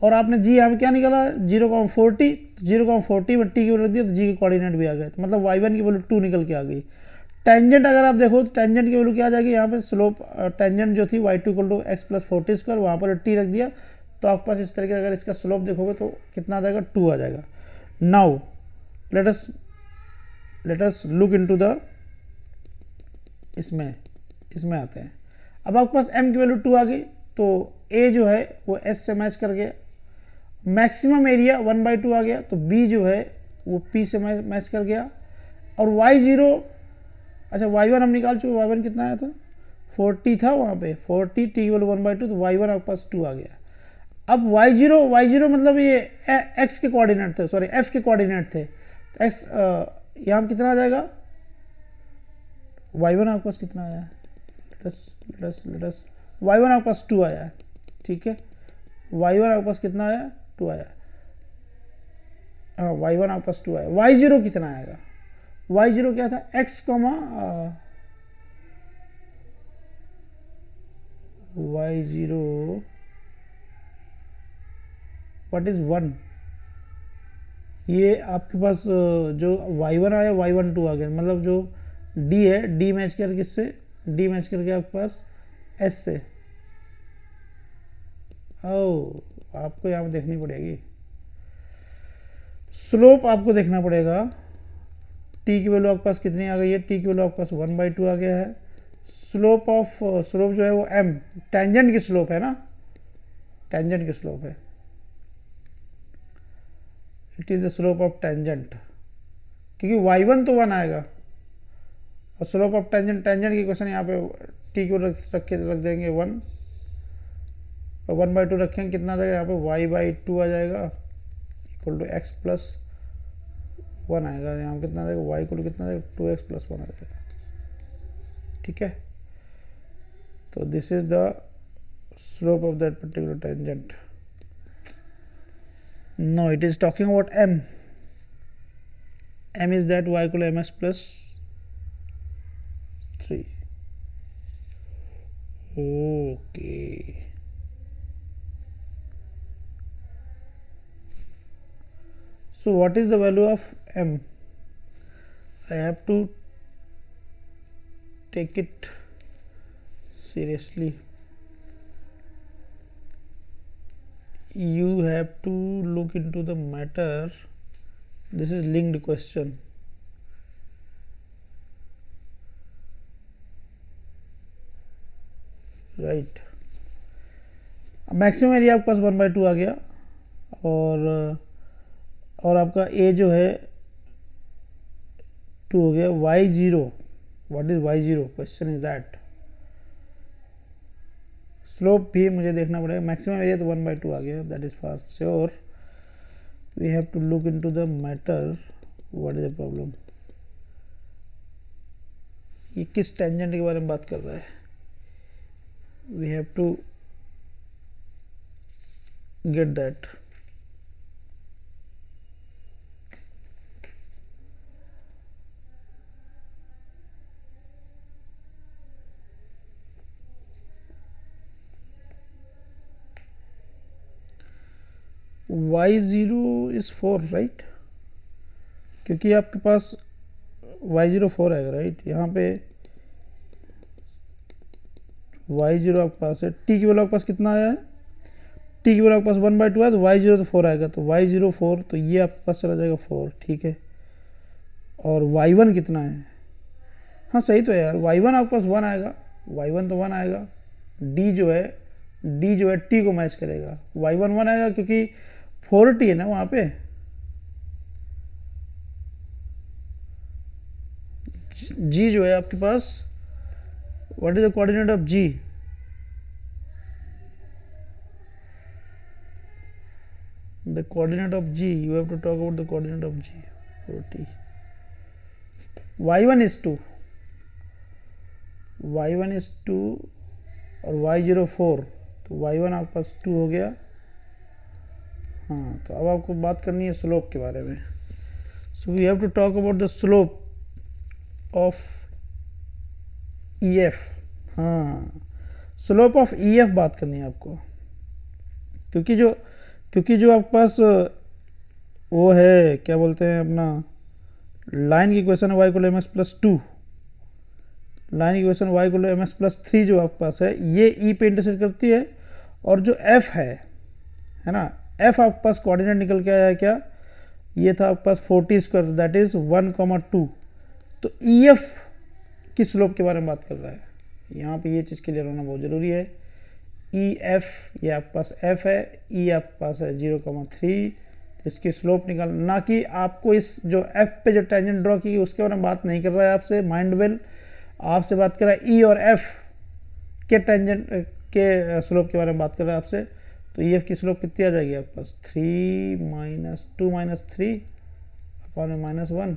और आपने g यहाँ पे क्या निकाला 0,40, 0,40 में t की वैल्यू रख दिया तो g के कोऑर्डिनेट भी आ गए, तो मतलब y1 की वैल्यू 2 निकल के आ गई। टेंजेंट अगर आप देखो तो टेंजेंट की वैल्यू क्या आ जाएगी, यहाँ पे स्लोप टेंजेंट जो थी y2 = x + 40², वहाँ पर t रख दिया, तो आपके पास इस तरीके से अगर इसका स्लोप देखोगे तो कितना आ जाएगा, 2 आ जाएगा। Now let us look into the इसमें आते हैं। अब आपके पास m की वैल्यू 2 आ गई, तो a जो है वो s से मैच कर गया, मैक्सिमम एरिया 1/2 आ गया, तो b जो है वो p से मैच कर गया, और y0, अच्छा y1 हम निकाल चुके, y1 कितना आया था, 40 था वहाँ पे, 40, t = 1/2, तो y1 आपके पास 2 आ गया। अब y0 मतलब ये x के कोऑर्डिनेट थे, सॉरी f के कोऑर्डिनेट थे, तो x यहाँ कितना आ जाएगा, y1 आपके पास कितना आया, लेट अस y1 आपके पास 2 आया, ठीक है, y1 आपके पास कितना आया, 2 आया, हाँ y1 आपके पास 2 आया। y0 कितना आएगा, y0 क्या था, x, y0 व्हाट इज 1, ये आपके पास जो y1 आया y1 2 आ गया, मतलब जो d है, d मैच कर किससे, d मैच करके आपके पास s से। ओ आपको यहाँ पे देखनी पड़ेगी, स्लोप आपको देखना पड़ेगा, t की वैल्यू आपके पास कितनी आ गई है, t की वैल्यू आपके पास 1/2 आ गया है। स्लोप जो है वो m, टेंजेंट की स्लोप है ना, टेंजेंट की स्लोप है, it is the slope of tangent, क्योंकि y1 तो 1 आएगा, और स्लोप ऑफ टेंजेंट की क्वेश्चन यहाँ पे t को रख देंगे 1, और 1/2 रखेंगे, कितना आ जाएगा यहाँ पे y/2 आ जाएगा, = x + 1 आएगा, यहाँ कितना आ जाएगा, y = कितना आ जाएगा, 2x + 1 आ जाएगा, ठीक है। तो this is the slope of that particular tangent. No, it is talking about m. M is that y = ms + 3. Okay. So what is the value of m? I have to take it seriously. You have to look into the matter. This is linked question. Right. Maximum area आपके पास 1/2 आ गया, और आपका a जो है 2 हो गया। y0, what is y0, question is that. Slope भी मुझे देखना पड़ेगा, मैक्सिमम एरिया तो 1/2 आ गया, that is for sure. We have to look into the matter, what is the problem. ये किस टेंजेंट के बारे में बात कर रहा है, we have to get that. y0 is 4 right, क्योंकि आपके पास y0 4 आएगा राइट। यहाँ पे y0 आपके पास है, t की वैल्यू आपके पास कितना आया है, t की वैल्यू आपके पास 1/2 है, तो y0 तो 4 आएगा, तो y0 4, तो ये आपके पास चला जाएगा 4, ठीक है। और y1 कितना है, हाँ सही तो है यार, y1 आपके पास 1 आएगा, y1 तो 1 आएगा, d जो है t को मैच करेगा, y1 1 आएगा क्योंकि 4t है ना वहाँ पे। g जो है आपके पास, what is the coordinate of g, the coordinate of g, you have to talk about the coordinate of g, 4t, y1 is 2, y1 is 2 और y0 4, तो y1 आपके पास 2 हो गया। हाँ, तो अब आपको बात करनी है स्लोप के बारे में। So we have to talk about the slope of EF। हाँ, स्लोप ऑफ EF बात करनी है आपको, क्योंकि जो आपके पास वो है क्या बोलते हैं अपना लाइन की इक्वेशन है y = mx+2, लाइन की इक्वेशन y = mx+3 जो आपके पास है, ये E पे इंटरसेक्ट करती है, और जो F है ना, F आपके पास कोऑर्डिनेट निकल के आया है क्या, ये था आपके पास 40², दैट इज 1,2। तो EF की स्लोप के बारे में बात कर रहा है, यहाँ पे ये चीज़ क्लियर होना बहुत ज़रूरी है। EF ये आपके पास F है, E आपके पास है 0,3, इसकी स्लोप निकाल, ना कि आपको इस जो F पे जो टेंजेंट ड्रॉ की उसके बारे में बात नहीं कर रहा है आपसे, माइंड वेल आपसे बात कर रहा है E और F के टेंजेंट के स्लोप के बारे में बात कर रहा है आपसे। तो EF की स्लोप कितनी आ जाएगी आपके पास, 3 - 2 - 3 अपॉन -1,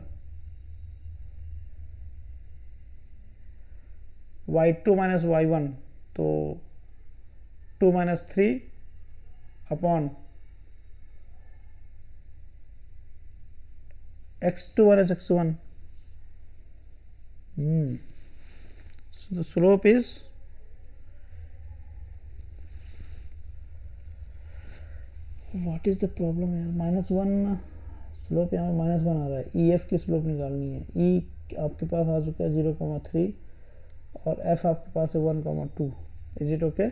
y2 - y1, तो 2 - 3 upon x2 - x1। So the slope is what is the problem here, -1, slope यहाँ पे -1 आ रहा है, EF की स्लोप निकालनी है। E आपके पास आ चुका है 0,3 और F आपके पास है 1,2। Is it okay?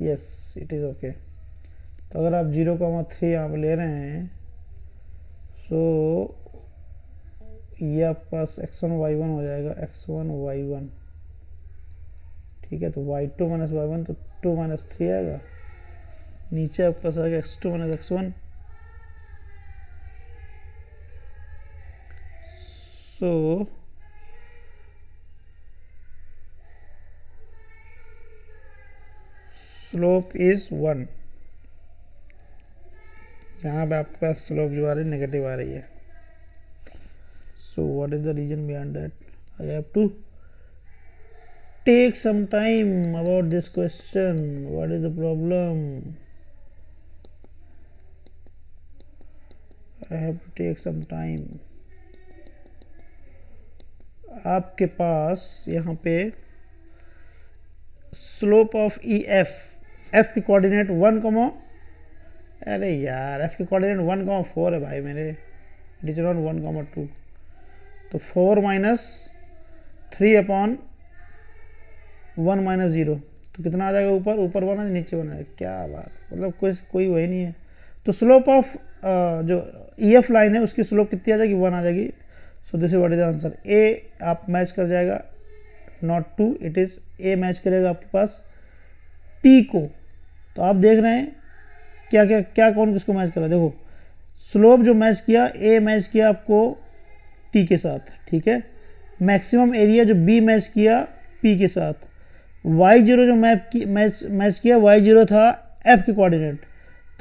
Yes it is okay. तो अगर आप 0,3 यहाँ पे ले रहे हैं, सो ये आपके पास x1 y1 हो जाएगा, x1 y1, ठीक है। तो y2 - y1 तो 2 - 3 आएगा, नीचे आपके पास आएगा x2 - x1। So slope is 1। यहाँ पे आपके पास स्लोप जो आ रही है नेगेटिव आ रही है। So what is the reason behind that? I have to take some time about this question. What is the problem? I have to take some time. आपके पास यहाँ पे स्लोप ऑफ EF, F की coordinate 1, अरे यार F की coordinate 1,4 है भाई मेरे, इट इज अराउंड 1,2, तो 4 - 3 अपॉन 1 - 0, तो कितना आ जाएगा, ऊपर 1 है नीचे 1 है, क्या बात, मतलब कोई वही नहीं है। तो स्लोप ऑफ जो EF लाइन है उसकी स्लोप कितनी आ जाएगी, 1 आ जाएगी। So this is what is the answer. A आप मैच कर जाएगा, not 2, it is A match करेगा आपके पास T को। तो आप देख रहे हैं क्या कौन किसको मैच कर रहा है, देखो स्लोप जो मैच किया, ए मैच किया आपको T के साथ, ठीक है। मैक्सिमम एरिया जो B मैच किया P के साथ, y0 जो मैच किया, y0 था F के कोऑर्डिनेट,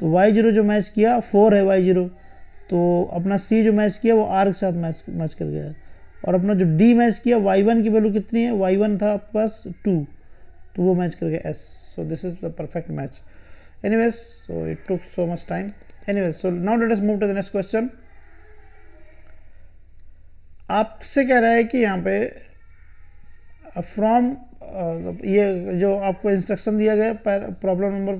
तो y0 जो मैच किया 4 है y0, तो अपना C जो मैच किया वो R के साथ मैच कर गया, और अपना जो D मैच किया y1 की वैल्यू कितनी है, y1 था आपके पास 2, तो वो मैच कर गया S। So this is the perfect match. Anyways, so it took so much time. Anyways, so now let us move to the next question. आपसे कह रहा है कि यहाँ पे फ्रॉम ये जो आपको इंस्ट्रक्शन दिया गया प्रॉब्लम नंबर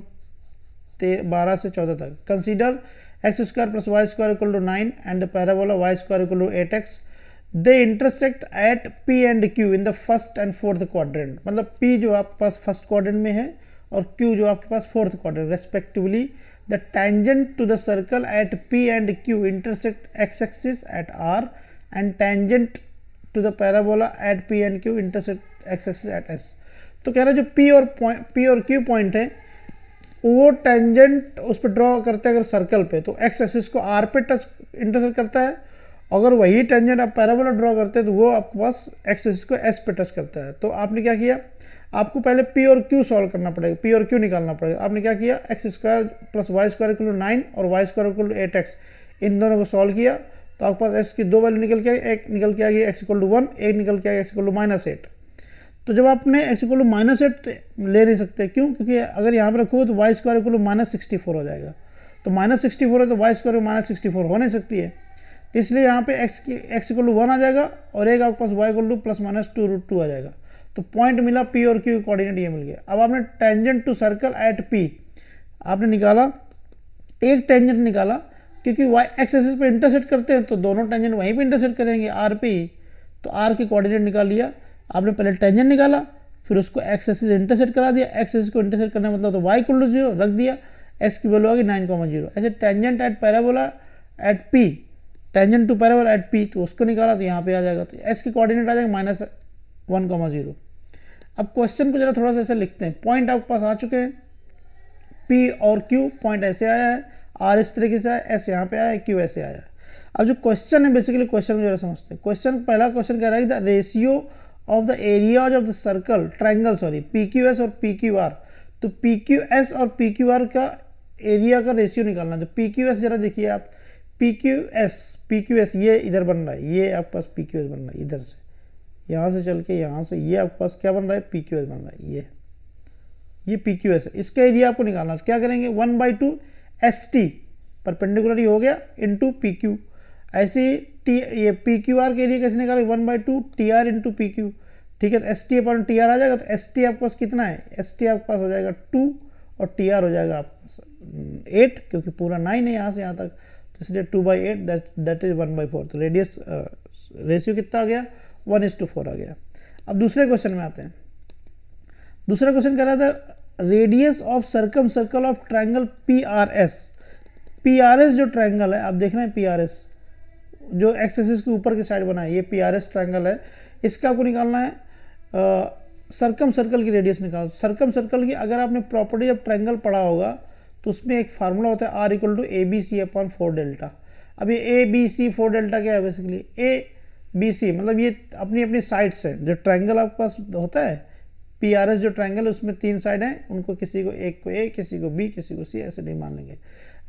12 से 14 तक। Consider x square plus Y square equal to 9 and the parabola Y square equal to 8x। They intersect at P and Q in the first and fourth quadrant. मतलब P जो आपके पास first quadrant में है और Q जो आपके पास fourth quadrant respectively. The tangent to the circle at P and Q intersect x axis at R and tangent to the parabola at P and Q intersect x axis at S। तो कह रहा है जो P और Q point है वो tangent उस पर ड्रॉ करते हैं अगर सर्कल पे, तो x एक्सिस को R पे टच इंटरसेक्ट करता है। अगर वही टेंजेंट आप पैराबोला ड्रॉ करते हैं तो वो आपके पास x एक्सिस को S पे टच करता है। तो आपने क्या किया, आपको पहले P और Q सॉल्व करना पड़ेगा, P और Q निकालना पड़ेगा। आपने क्या किया, x square plus Y square equal to 9 और y square equal to 8x, इन दोनों को सॉल्व किया तो आपके पास x की दो वैल्यू निकल के आई, एक निकल के आ गई x इक्वल टू 1, एक निकल के आ गई x इक्वल टू -8। तो जब आपने x इक्वल टू -8 ले नहीं सकते, क्यों? क्योंकि अगर यहाँ पर रखोगे तो वाई स्क्वायर इक्वल टू -64 हो जाएगा। तो -64 है तो वाई स्क्वायर -64 हो नहीं सकती है, इसलिए यहाँ पे x इक्वल टू 1 आ जाएगा और एक आपके पास y इक्वल टू ±2√2 आ जाएगा। तो पॉइंट मिला P और Q कोऑर्डिनेट ये मिल गया। अब आपने tangent to circle at P आपने निकाला, एक टेंजेंट निकाला क्योंकि y x एक्सिस पे इंटरसेक्ट करते हैं तो दोनों टेंजेंट वहीं पे इंटरसेक्ट करेंगे R पे ही, तो R के कोऑर्डिनेट निकाल लिया। आपने पहले टेंजेंट निकाला फिर उसको x एक्सिस इंटरसेक्ट करा दिया, x एक्सिस को इंटरसेक्ट करने मतलब तो y इक्वल टू 0 रख दिया, x की वैल्यू आ गई 9,0। ऐसे tangent at parabola at P, tangent to parabola at P, तो उसको निकाला तो यहाँ पे आ जाएगा, तो s के कोऑर्डिनेट आ जाएगा -1,0। अब क्वेश्चन को जरा थोड़ा सा ऐसे लिखते हैं। पॉइंट आपके पास आ चुके हैं, P और Q पॉइंट ऐसे आया है, R इस तरीके से आया, S यहाँ पे आया है, Q ऐसे आया है। अब जो क्वेश्चन है बेसिकली क्वेश्चन को जरा समझते हैं। क्वेश्चन पहला क्वेश्चन कह रहा है the ratio of the areas of the circle triangle PQS और PQR। तो PQS और PQR का एरिया का रेशियो निकालना है। तो PQS जरा देखिए आप, PQS ये इधर बन रहा है, ये आपके पास PQS बन रहा है, इधर से यहाँ से चल के यहाँ से ये आपके पास क्या बन रहा है, PQS बन रहा है। ये PQS है, इसका एरिया आपको निकालना है। तो क्या करेंगे, 1/2 ST परपेंडिकुलर ही हो गया इंटू PQ। ऐसे ही ये PQR के एरिया कैसे निकालेंगे, 1/2 TR इंटू PQ। ठीक है, तो ST अपॉन TR आ जाएगा। तो ST आपके पास कितना है, ST आपके पास हो जाएगा 2 और TR हो जाएगा आपके पास 8, क्योंकि पूरा 9 है यहाँ से यहाँ तक, तो इसलिए 2/8 दैट इज 1/4। तो रेडियस रेशियो कितना आ गया, 1:4 आ गया। अब दूसरे क्वेश्चन में आते हैं। दूसरा क्वेश्चन कह रहा था radius of circum circle of triangle PRS जो ट्राइंगल है, आप देख रहे हैं PRS जो एक्स एक्सिस के ऊपर की साइड बना है, ये PRS ट्राइंगल है, इसका आपको निकालना है सर्कम सर्कल की रेडियस निकालो। सर्कम सर्कल की अगर आपने प्रॉपर्टी ऑफ ट्राइंगल पढ़ा होगा तो उसमें एक फार्मूला होता है R equal to ABC/4 delta. अब ये ABC 4 डेल्टा क्या है, बेसिकली ABC मतलब ये अपनी अपनी साइड्स हैं। जो ट्राइंगल आपके पास होता है PRS जो ट्राइंगल, उसमें 3 साइड हैं, उनको किसी को एक को A, किसी को B, किसी को C, ऐसे नहीं मान लेंगे,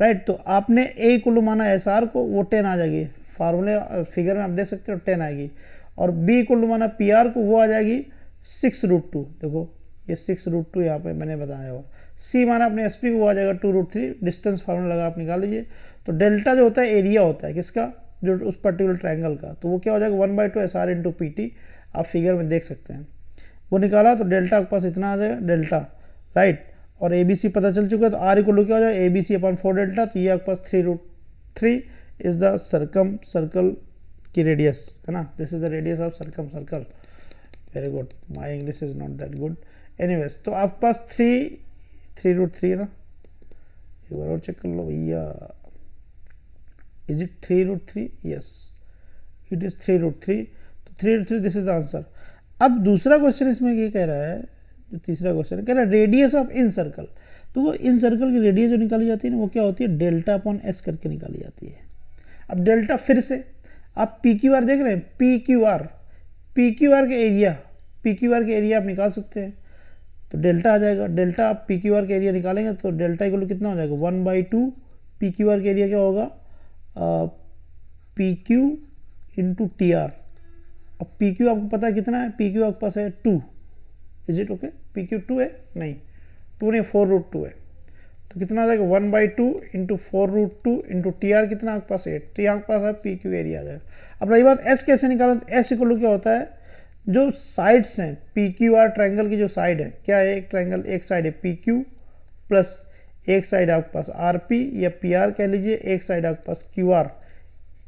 राइट। तो आपने A इक्वल टू माना SR को, वो 10 आ जाएगी, फार्मूले फिगर में आप देख सकते हो 10 आएगी। और B इक्वल टू माना PR को, वो आ जाएगी 6√2। देखो ये 6√2 यहाँ पे मैंने बताया हुआ। C माना अपने SP को, वो आ जाएगा 2√3। डिस्टेंस फार्मूला लगा आप निकाल लीजिए। तो डेल्टा जो होता है एरिया होता है किसका, जो उस पर्टिकुलर ट्राइंगल का, तो वो क्या हो जाएगा 1/2 SR इंटू PT। आप फिगर में देख सकते हैं, वो निकाला तो डेल्टा आपके पास इतना आ जाएगा डेल्टा, राइट। और ABC पता चल चुका है, तो R इक्वल टू क्या हो जाएगा ABC/4 डेल्टा। तो ये आपके पास 3√3 इज द सर्कम सर्कल की रेडियस है ना, this is the radius of circum circle. Very good, my English is not that good, anyways. तो आपके पास 3√3 है ना, एक बार और चेक कर लो भैया, is it 3√3? Yes it is 3√3। तो 3√3 दिस इज द आंसर। अब दूसरा क्वेश्चन इसमें ये कह रहा है, जो तीसरा क्वेश्चन कह रहा है रेडियस ऑफ इन सर्कल। तो वो इन सर्कल की रेडियस जो निकाली जाती है ना, वो क्या होती है, डेल्टा अपॉन S करके निकाली जाती है। अब डेल्टा फिर से आप PQR देख रहे हैं, PQR के एरिया आप निकाल सकते हैं, तो डेल्टा आ जाएगा। डेल्टा आप PQR के एरिया निकालेंगे तो डेल्टा इक्वल टू कितना हो जाएगा, 1/2 PQR के एरिया क्या होगा, PQ इंटू TR। अब PQ आपको पता है कितना है, PQ आपके पास है 2, इज इट ओके, PQ 2 है, नहीं 2 नहीं 4√2 है। तो कितना आ जाएगा 1/2 इंटू 4√2 इंटू TR कितना आपके पास 8। तो यहाँ के पास है PQ एरिया आ जाएगा। अब रही बात S कैसे निकालें, तो S इक्वल टू क्या होता है, जो साइड्स हैं PQR ट्राइंगल की जो साइड है क्या है, एक ट्राइंगल एक साइड है PQ प्लस एक साइड आपके पास आर पी या पी आर कह लीजिए, एक साइड आपके पास क्यू आर,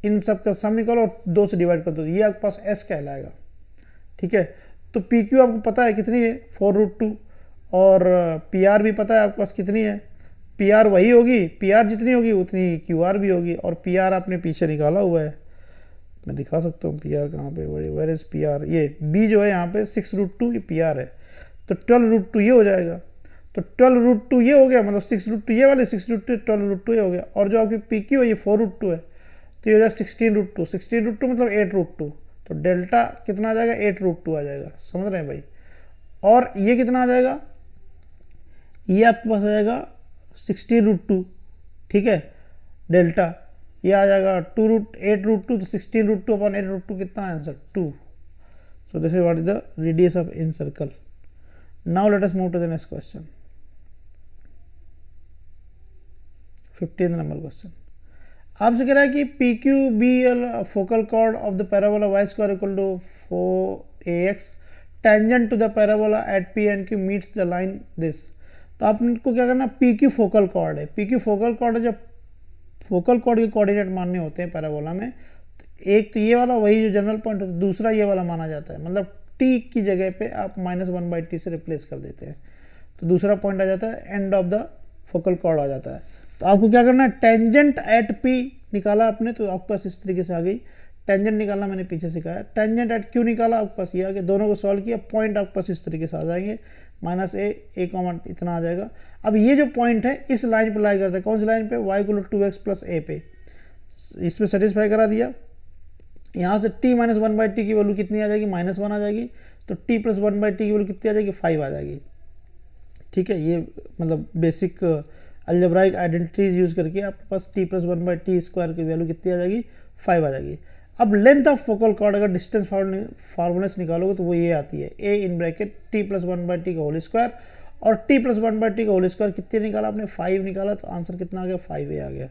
इन सब का सम निकालो और 2 से डिवाइड कर दो, ये आपके पास एस कहलाएगा। ठीक है, तो पी क्यू आपको पता है कितनी है 4√2, और पी आर भी पता है आपके पास कितनी है, पी आर वही होगी, पी आर जितनी होगी उतनी क्यू आर भी होगी, और पी आर आपने पीछे निकाला हुआ है, मैं दिखा सकता हूँ पी आर कहाँ पे, वेयर इज पी आर, ये बी जो है यहाँ पे 6√2 ये पी आर है, तो 12√2 ये हो जाएगा, तो 12√2 ये हो गया, मतलब 6√2 ये वाले 6√2 12√2 ये हो गया, और जो आपकी पी क्यू है ये 4√2 है, तो ये हो जाएगा 16√2, 16√2 मतलब 8√2, तो डेल्टा कितना आ जाएगा 8√2 आ जाएगा, समझ रहे हैं भाई। और ये कितना आ जाएगा, ये आपके पास आ जाएगा 16√2, ठीक है, डेल्टा ये आ जाएगा 8√2, तो 16√2 अपॉन 8√2 कितना answer 2। So this is what is the radius of in circle. Now let us move to the next question, 15th number question. आपसे कह रहा है कि P Q be L focal chord of the parabola Y square equal to 4ax tangent to the parabola at P and Q meets the line this. तो आपको क्या करना, P Q focal chord है, पी क्यू फोकल कॉर्ड है, जब focal cord के coordinate मानने होते हैं पैराबोला में, तो एक तो ये वाला वही जो जनरल पॉइंट होता है, दूसरा ये वाला माना जाता है, मतलब टी की जगह पे आप -1/t से रिप्लेस कर देते हैं, तो दूसरा पॉइंट आ जाता है end of the focal chord आ जाता है। तो आपको क्या करना है, टेंजेंट एट पी निकाला आपने, तो आपके पास इस तरीके से आ गई, टेंजेंट निकालना मैंने पीछे सिखाया, टेंजेंट एट क्यू निकाला आपके पास ये आ गया, दोनों को सॉल्व किया, पॉइंट आपके पास इस तरीके से आ जाएंगे, -a इतना आ जाएगा। अब ये जो पॉइंट है इस लाइन पर लाई करते हैं, कौन सी लाइन पे, y = 2x + a पे, इसमें सेटिस्फाई करा दिया, यहाँ से t - 1/t की वैल्यू कितनी आ जाएगी, -1 आ जाएगी, तो t + 1/t की वैल्यू कितनी आ जाएगी, 5 आ जाएगी। ठीक है, ये मतलब बेसिक अलजेब्राइक आइडेंटिटीज यूज करके आपके पास t + 1/t² की वैल्यू कितनी आ जाएगी, 5 आ जाएगी। अब लेंथ ऑफ फोकल कॉर्ड अगर डिस्टेंस फार्मूला से निकालोगे तो वो ये आती है, a in bracket t + 1/t का होल स्क्वायर, और t + 1/t का होल स्क्वायर कितने निकाला आपने, 5 निकाला, तो आंसर कितना आ गया, 5a आ गया।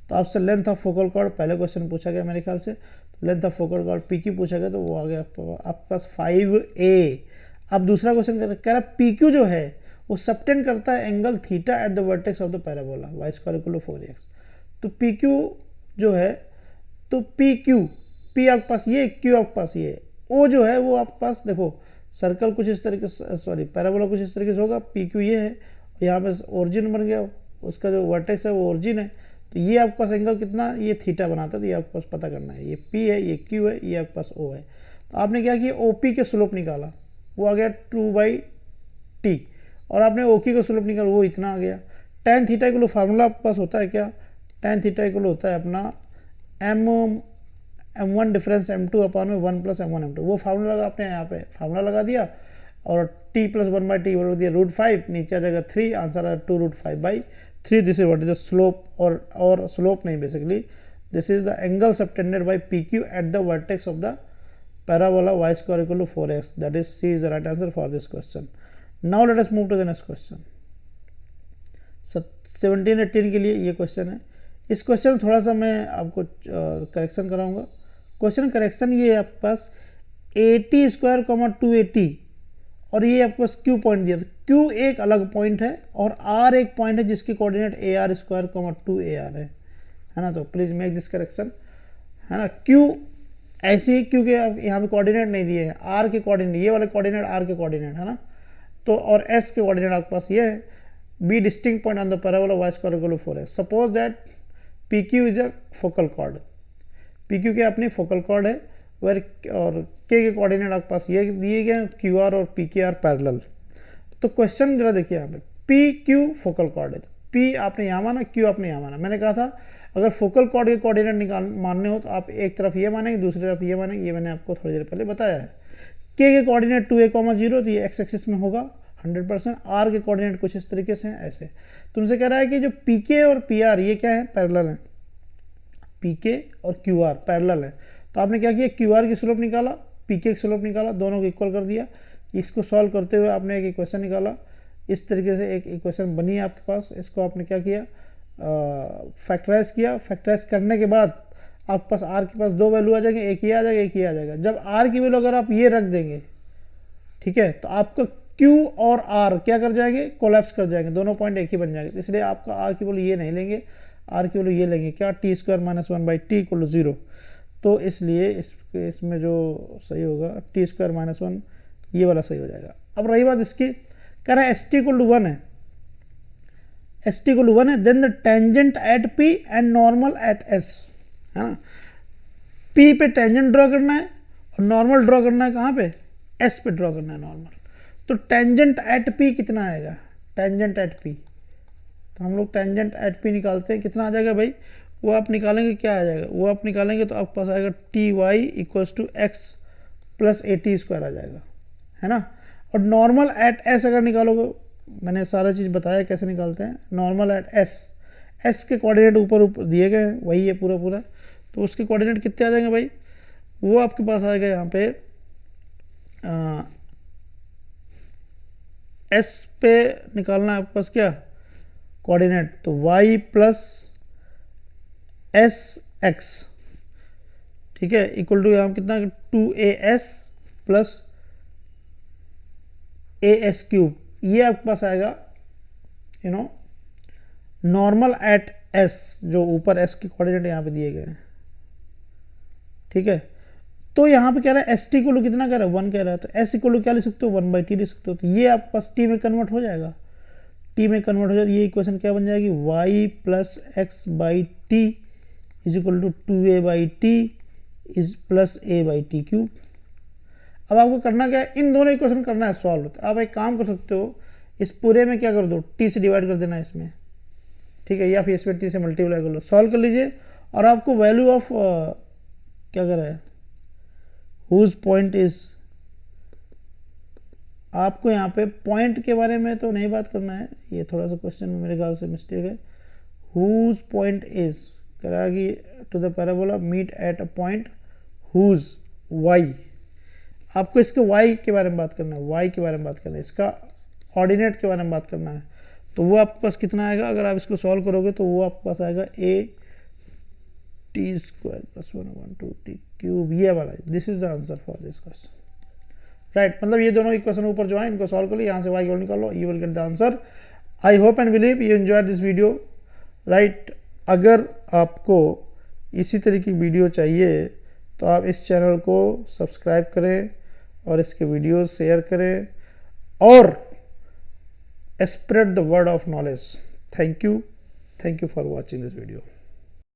तो आपसे लेंथ ऑफ फोकल कॉर्ड पहले क्वेश्चन पूछा गया मेरे ख्याल से, तो length of focal cord P Q पूछा गया, तो वो आ गया आपके पास 5a। अब दूसरा क्वेश्चन कह रहा है पी क्यू जो है वो सबटेंड करता है angle theta eight the vertex of the parabola y² = 4x। तो पी क्यू जो है, तो पी क्यू, पी आपके पास ये, क्यू आपके पास ये, ओ जो है वो आपके पास देखो सर्कल कुछ इस तरीके से, सॉरी पैराबोला कुछ इस तरीके से होगा, पी क्यू ये है, यहाँ पे ओरिजिन बन गया, उसका जो वर्टेक्स है वो ओरिजिन है, तो ये आपके पास एंगल कितना, ये थीटा बनाता है, तो ये आपके पास पता करना है, ये पी है, ये क्यू है, ये आपके पास ओ है। तो आपने क्या किया, ओ पी के स्लोप निकाला, वो आ गया 2/t, और आपने ओ क्यू का स्लोप निकाला, वो इतना आ गया। tan थीटा इक्वल फार्मूला आपके पास होता है क्या, tan थीटा इक्वल होता है अपना m1 डिफरेंस m2 अपॉन में 1 + m1 m2, वो फार्मूला लगा, आपने यहाँ पे फार्मूला लगा दिया, और t + 1/t बोल दिया √5, नीचे आ जाएगा 3, आंसर है 2√5/3। This is what is the slope, और स्लोप नहीं, basically this is the angle subtended by PQ at the vertex of the parabola y² = 4x, that is C is the right answer for this question. Now let us move to the next question. 17-18 के लिए ये question है। इस question में थोड़ा सा मैं आपको करेक्शन कराऊंगा। क्वेश्चन करेक्शन ये है आपके पास AT² 2AT, और ये आपके पास Q पॉइंट दिया, तो Q एक अलग पॉइंट है और R एक पॉइंट है जिसकी कोऑर्डिनेट AR² 2AR है ना, तो प्लीज मेक दिस करेक्शन, है ना। Q ऐसे ही, क्योंकि यहाँ पे कोऑर्डिनेट नहीं दिए हैं, R के कोऑर्डिनेट, ये वाले कोऑर्डिनेट R के कोऑर्डिनेट है ना, तो और S के कोऑर्डिनेट आपके पास ये है, be distinct point on the parabola y² = 4x। Suppose that PQ is a focal chord, PQ के अपनी फोकल कॉर्ड है, वेर और K के कोऑर्डिनेट आपके पास ये दिए गए हैं, QR और PK पैरेलल। तो क्वेश्चन जरा देखिए यहाँ पे, PQ फोकल कॉर्ड है, P आपने यहाँ माना, Q आपने यहाँ माना। मैंने कहा था अगर फोकल कॉर्ड के कोऑर्डिनेट मानने हो तो आप एक तरफ ये मानेंगे, दूसरी तरफ ये मानेंगे, ये मैंने आपको थोड़ी देर पहले बताया है। K के कोऑर्डिनेट 2a,0, तो ये x एक्सिस में होगा 100%। R के कोऑर्डिनेट कुछ इस तरीके से हैं ऐसे। तुमसे कह रहा है कि जो PK और PR ये क्या है, पैरेलल है, PK और QR पैरेलल है, तो आपने क्या किया, QR की स्लोप निकाला, PK की स्लोप निकाला, दोनों को इक्वल कर दिया। इसको सॉल्व करते हुए आपने एक इक्वेशन निकाला, इस तरीके से एक इक्वेशन बनी है आपके पास। इसको आपने क्या किया, फैक्टराइज किया। फैक्टराइज करने के बाद आपके पास R के पास दो वैल्यू आ जाएंगे, एक ये आ जाएगा, एक ये आ जाएगा। जब R की वैल्यू अगर आप ये रख देंगे, ठीक है, तो आपका Q और R क्या कर जाएंगे, कोलैप्स कर जाएंगे, दोनों पॉइंट एक ही बन जाएंगे। इसलिए आपका R की वैल्यू ये नहीं लेंगे, R की वैल्यू ये लेंगे, क्या, t square minus 1/t equal to 0। तो इसलिए इसमें जो सही होगा टी स्क्वायर माइनस 1, ये वाला सही हो जाएगा। अब रही बात इसकी, कह रहा है एस टी इक्वल टू 1 है, एस टी इक्वल टू 1 है, then the tangent at P and normal at S, है ना। P पे टेंजेंट ड्रॉ करना है और नॉर्मल ड्रॉ करना है कहाँ पे, S पे ड्रॉ करना है नॉर्मल। तो टेंजेंट एट P कितना आएगा, टेंजेंट एट P, तो हम लोग टेंजेंट एट P निकालते हैं, कितना आ जाएगा भाई, वो आप निकालेंगे, क्या आ जाएगा, वो आप निकालेंगे तो आपके पास आएगा t y equals to x plus a t square आ जाएगा, है ना। और नॉर्मल एट एस अगर निकालोगे, मैंने सारा चीज़ बताया कैसे निकालते हैं, नॉर्मल एट एस, एस के कोऑर्डिनेट ऊपर ऊपर दिए गए हैं, वही है पूरा पूरा, तो उसके कोऑर्डिनेट कितने आ जाएंगे भाई, वो आपके पास आएगा यहाँ पे एस पे निकालना है आपके पास क्या कोऑर्डिनेट, तो वाई प्लस एस एक्स, ठीक है, इक्वल टू यहाँ कितना 2as प्लस as क्यूब, ये आपके पास आएगा you know normal at s, जो ऊपर s के कोऑर्डिनेट यहाँ पे दिए गए हैं, ठीक है। तो यहाँ पे कह रहा है एस टी इक्वल कितना कह रहा है 1 कह रहा है, तो s इक्वल क्या ले सकते हो 1/t ले सकते हो, तो ये आपके पास t में कन्वर्ट हो जाएगा, t में कन्वर्ट हो जाएगा, ये इक्वेशन क्या बन जाएगी y plus x by t is equal to 2a/t is plus a/t cube. अब आपको करना क्या है, इन दोनों इक्वेशन करना है सॉल्व। तो आप एक काम कर सकते हो, इस पूरे में क्या कर दो, t से डिवाइड कर देना है इसमें, ठीक है, या फिर इसमें t से मल्टीप्लाई कर लो, सॉल्व कर लीजिए, और आपको वैल्यू ऑफ क्या कर रहा है, हुज पॉइंट इज, आपको यहाँ पे पॉइंट के बारे में तो नहीं बात करना है, ये थोड़ा सा क्वेश्चन में मेरे ख्याल से मिस्टेक है। हुज पॉइंट इज कह रहा है कि to the parabola meet at a point whose y, आपको इसके वाई के बारे में बात करना है, वाई के बारे में बात करना है, इसका ऑर्डिनेट के बारे में बात करना है। तो वो आपके पास कितना आएगा, अगर आप इसको सॉल्व करोगे तो वो आपके पास आएगा a T square plus 1/2t cube, ये वाला, this is the answer for this question, right. मतलब ये दोनों इक्वेशन ऊपर जो है इनको सॉल्व कर लो, यहाँ से y की वैल्यू निकालो, you will get the answer. I hope and believe you enjoy this video, right. अगर आपको इसी तरह की वीडियो चाहिए तो आप इस चैनल को सब्सक्राइब करें और इसके वीडियोस शेयर करें और spread the word of knowledge. Thank you for watching this video.